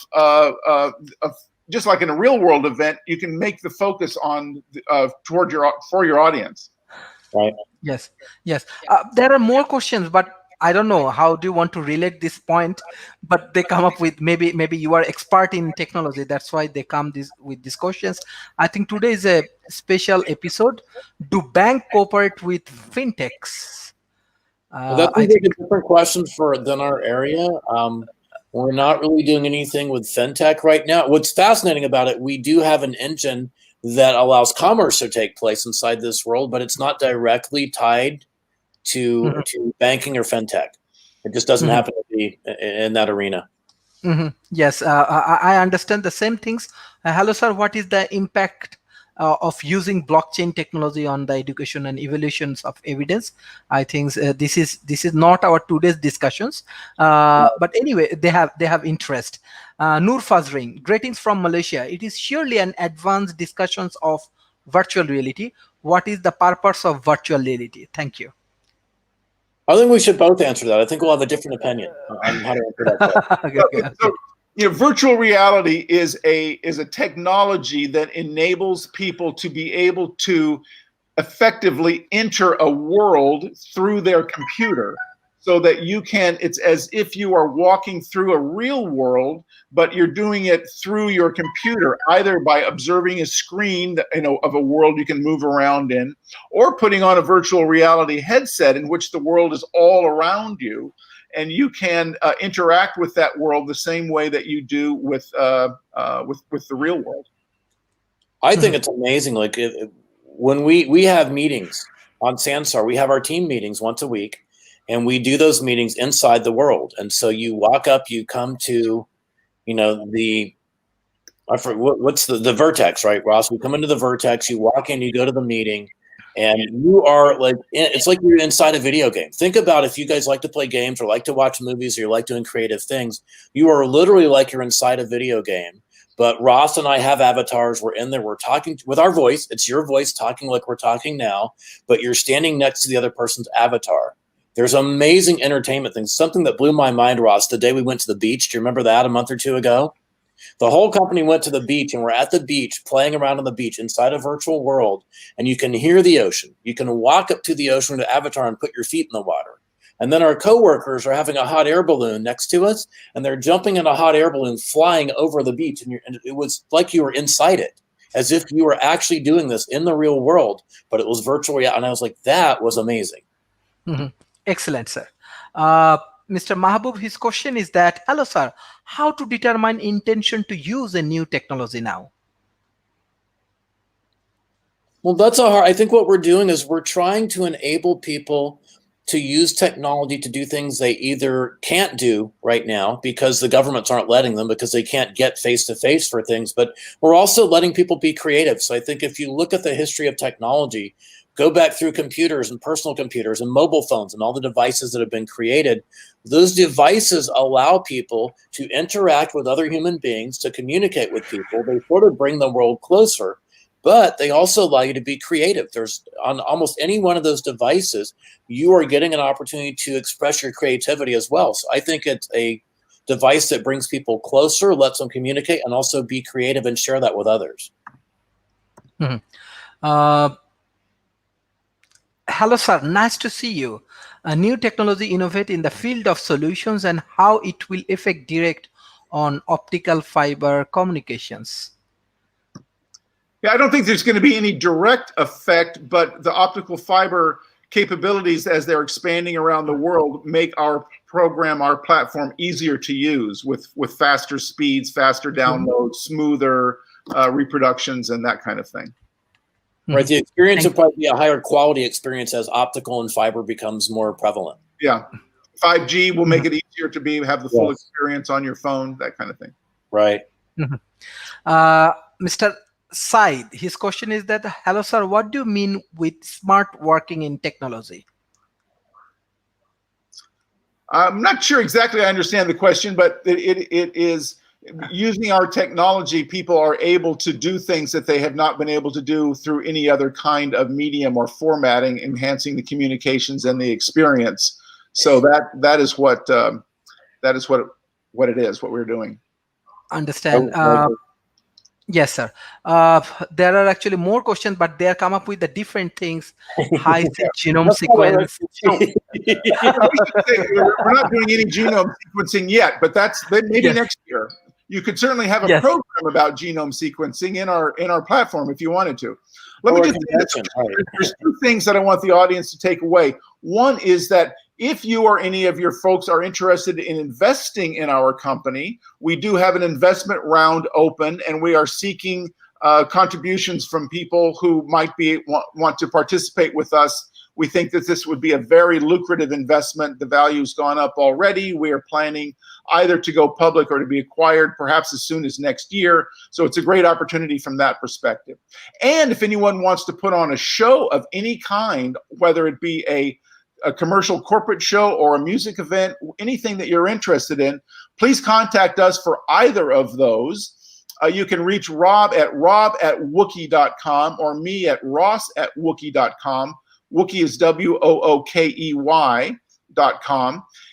just like in a real world event, you can make the focus on for your audience. Right. Yes. There are more questions, but I don't know how do you want to relate this point. But they come up with maybe you are expert in technology. That's why they come with these questions. I think today is a special episode. Do bank cooperate with fintechs? That's a different question than our area. We're not really doing anything with fintech right now. What's fascinating about it, we do have an engine that allows commerce to take place inside this world, but it's not directly tied to banking or fintech. It just doesn't happen to be in that arena. Yes, I understand the same things. Hello, sir. What is the impact of using blockchain technology on the education and evaluations of evidence? I think this is not our today's discussions, but anyway, they have interest. Noor Fazring, greetings from Malaysia. It is surely an advanced discussions of virtual reality. What is the purpose of virtual reality? Thank you. I think we should both answer that. I think we'll have a different opinion on how to answer that question. So, virtual reality is a technology that enables people to be able to effectively enter a world through their computer, so that it's as if you are walking through a real world, but you're doing it through your computer, either by observing a screen of a world you can move around in, or putting on a virtual reality headset in which the world is all around you, and you can interact with that world the same way that you do with the real world. I think it's amazing. Like when we have meetings on Sansar, we have our team meetings once a week. And we do those meetings inside the world. And so you walk up, you come to, what's the Vertex, right, Ross? We come into the Vertex, you walk in, you go to the meeting. And you are like, it's like you're inside a video game. Think about if you guys like to play games or like to watch movies or you like doing creative things, you are literally like you're inside a video game. But Ross and I have avatars. We're in there. We're talking with our voice. It's your voice talking like we're talking now, but you're standing next to the other person's avatar. There's amazing entertainment things. Something that blew my mind, Ross, the day we went to the beach. Do you remember that a month or two ago? The whole company went to the beach, and we're at the beach playing around on the beach inside a virtual world, and you can hear the ocean. You can walk up to the ocean with the avatar and put your feet in the water. And then our coworkers are having a hot air balloon next to us, and they're jumping in a hot air balloon flying over the beach, and it was like you were inside it, as if you were actually doing this in the real world, but it was virtually. And I was like, that was amazing. Mm-hmm. Excellent, sir. Mr. Mahbub, his question is that, hello, sir, how to determine intention to use a new technology now? Well, that's a hard. I think what we're doing is we're trying to enable people to use technology to do things they either can't do right now because the governments aren't letting them, because they can't get face-to-face for things, but we're also letting people be creative. So I think if you look at the history of technology, go back through computers and personal computers and mobile phones and all the devices that have been created, those devices allow people to interact with other human beings, to communicate with people. They sort of bring the world closer, but they also allow you to be creative. There's on almost any one of those devices, you are getting an opportunity to express your creativity as well. So I think it's a device that brings people closer, lets them communicate, and also be creative and share that with others. Mm-hmm. Hello, sir. Nice to see you. A new technology innovate in the field of solutions and how it will affect direct on optical fiber communications. Yeah, I don't think there's going to be any direct effect, but the optical fiber capabilities as they're expanding around the world make our program, our platform easier to use with faster speeds, faster downloads, smoother reproductions, and that kind of thing. Right, the experience will probably be a higher quality experience as optical and fiber becomes more prevalent. Yeah, 5G will make it easier to have the full experience on your phone, that kind of thing. Right. Mr. Said, his question is that, hello, sir, what do you mean with smart working in technology? I'm not sure exactly I understand the question, but it is using our technology, people are able to do things that they have not been able to do through any other kind of medium or formatting, enhancing the communications and the experience. So that is what it is, what we're doing. Understand. Yes, sir. There are actually more questions, but they are come up with the different things. High genome sequence. We're not doing any genome sequencing yet, but that's maybe next year. You could certainly have a program about genome sequencing in our platform if you wanted to. Let me just say there's two things that I want the audience to take away. One is that if you or any of your folks are interested in investing in our company, we do have an investment round open, and we are seeking contributions from people who might want to participate with us. We think that this would be a very lucrative investment. The value's gone up already. We are planning either to go public or to be acquired perhaps as soon as next year. So it's a great opportunity from that perspective. And if anyone wants to put on a show of any kind, whether it be a commercial corporate show or a music event, anything that you're interested in, please contact us for either of those. You can reach Rob at rob@wookey.com or me at ross@wookey.com. Wookey is WOOKEY.com.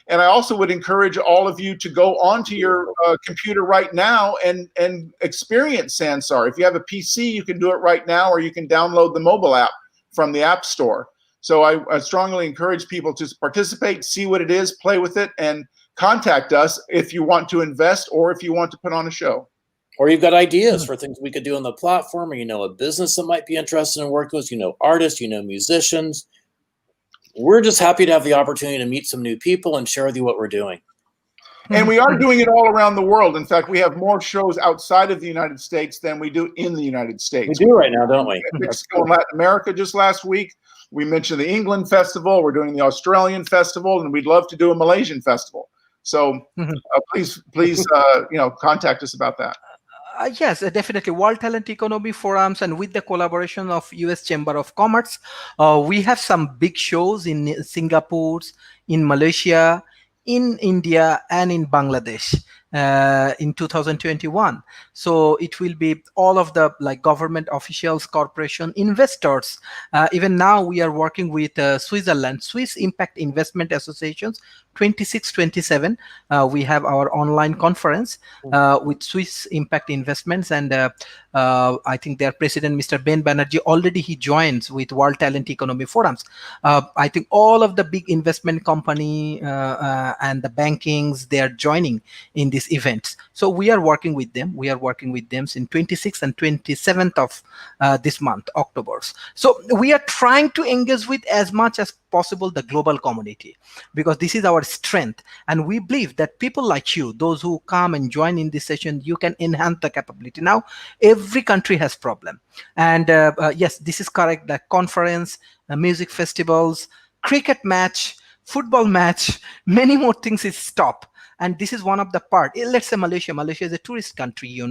And I also would encourage all of you to go onto your computer right now and experience Sansar. If you have a PC, you can do it right now, or you can download the mobile app from the App Store. So I strongly encourage people to participate, see what it is, play with it, and contact us if you want to invest or if you want to put on a show. Or you've got ideas for things we could do on the platform, or you know a business that might be interested in working with, you know artists, you know musicians. We're just happy to have the opportunity to meet some new people and share with you what we're doing. And we are doing it all around the world. In fact, we have more shows outside of the United States than we do in the United States. We do right now, don't we? Mexico and Latin America just last week. We mentioned the England Festival. We're doing the Australian Festival, and we'd love to do a Malaysian Festival. So please, contact us about that. Yes, definitely. World Talent Economy Forums and with the collaboration of US Chamber of Commerce, we have some big shows in Singapore, in Malaysia, in India, and in Bangladesh in 2021. So it will be all of the like government officials, corporation, investors. Even now we are working with Switzerland, Swiss Impact Investment Associations, 26, 27. We have our online conference with Swiss Impact Investments, and I think their president, Mr. Ben Banerjee, already he joins with World Talent Economy Forums. I think all of the big investment company and the bankings, they are joining in these events. So we are working with them. We are working with them in 26th and 27th of this month, October. So we are trying to engage with as much as possible the global community, because this is our strength, and we believe that people like you, those who come and join in this session, you can enhance the capability. Now every country has problem, and yes, this is correct, the conference, music festivals, cricket match, football match, many more things is stop. And this is one of the part. Let's say Malaysia is a tourist country,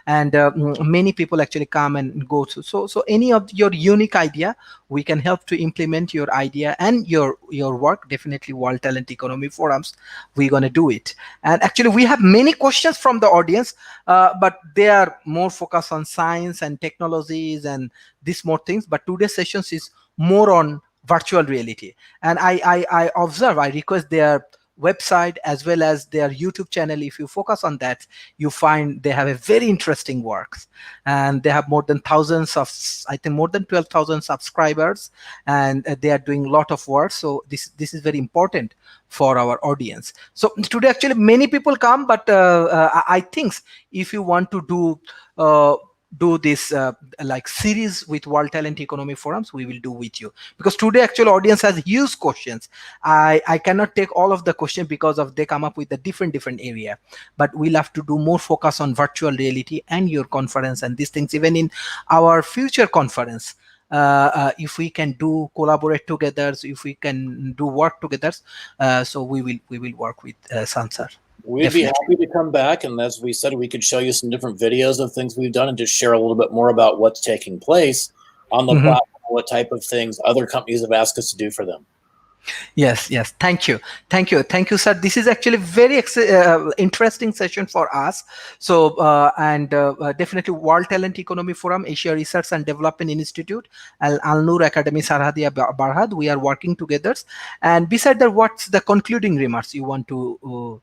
and many people actually come and go to. So any of your unique idea, we can help to implement your idea and your work. Definitely World Talent Economy Forums, we're going to do it. And actually we have many questions from the audience, but they are more focused on science and technologies and these more things. But today's sessions is more on virtual reality. And I observe, I request their website as well as their YouTube channel. If you focus on that, you find they have a very interesting works, and they have more than thousands of, I think more than 12,000 subscribers, and they are doing a lot of work. So this is very important for our audience. So today actually many people come, but I think if you want to do this like series with World Talent Economy Forums, we will do with you, because today actual audience has huge questions. I cannot take all of the questions because of they come up with a different area, but we'll have to do more focus on virtual reality and your conference and these things. Even in our future conference, if we can do collaborate together, so if we can do work together, so we will work with Sansar. We'd Definitely. be happy to come back, and as we said, we could show you some different videos of things we've done and just share a little bit more about what's taking place on the platform, what type of things other companies have asked us to do for them. Yes. Thank you, sir. This is actually very interesting session for us. So definitely World Talent Economy Forum, Asia Research and Development Institute, Al Noor Academy, Sarhadia Barhad, we are working together. And beside that, what's the concluding remarks you want to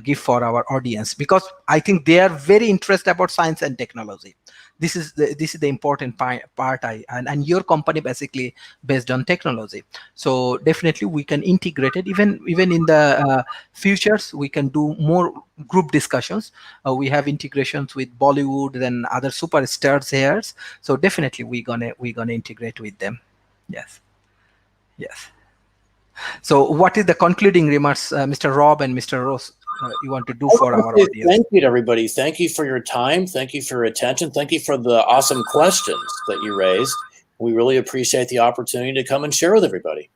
give for our audience? Because I think they are very interested about science and technology. This is the important part. And your company basically based on technology. So definitely we can integrate it. Even in the futures, we can do more group discussions. We have integrations with Bollywood and other superstars here. So definitely we're gonna integrate with them. Yes. So what is the concluding remarks, Mr. Rob and Mr. Rose, you want to do for our audience? Thank you to everybody. Thank you for your time. Thank you for your attention. Thank you for the awesome questions that you raised. We really appreciate the opportunity to come and share with everybody.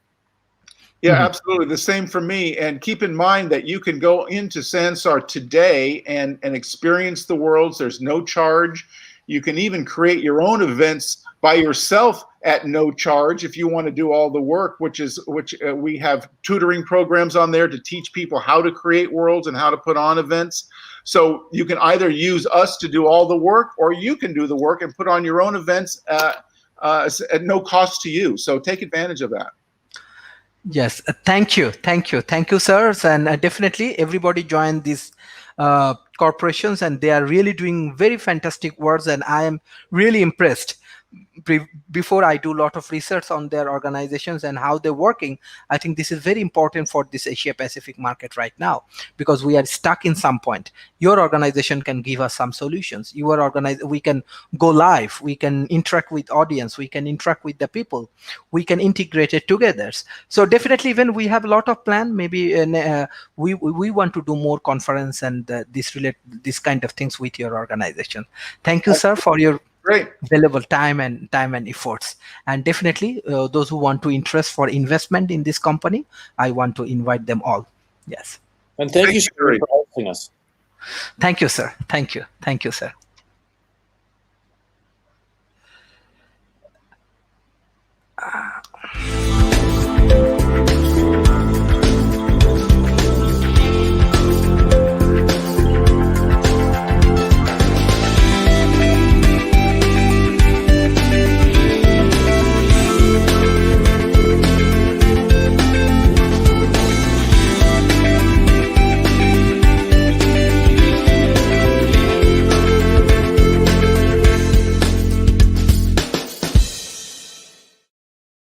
Yeah, absolutely. The same for me. And keep in mind that you can go into Sansar today and experience the worlds. There's no charge. You can even create your own events by yourself at no charge if you want to do all the work, which we have tutoring programs on there to teach people how to create worlds and how to put on events. So you can either use us to do all the work, or you can do the work and put on your own events at no cost to you. So take advantage of that. Yes, thank you, sirs, and definitely everybody join these corporations, and they are really doing very fantastic works, and I am really impressed. Before I do a lot of research on their organizations and how they're working, I think this is very important for this Asia Pacific market right now, because we are stuck in some point. Your organization can give us some solutions. We can go live, we can interact with audience, we can interact with the people, we can integrate it together. So definitely, even we have a lot of plan. Maybe we want to do more conference and this kind of things with your organization. Thank you, sir, for your great valuable time and efforts. And definitely those who want to interest for investment in this company, I want to invite them all. Yes. And thank you for hosting us. Thank you, sir. Thank you, sir.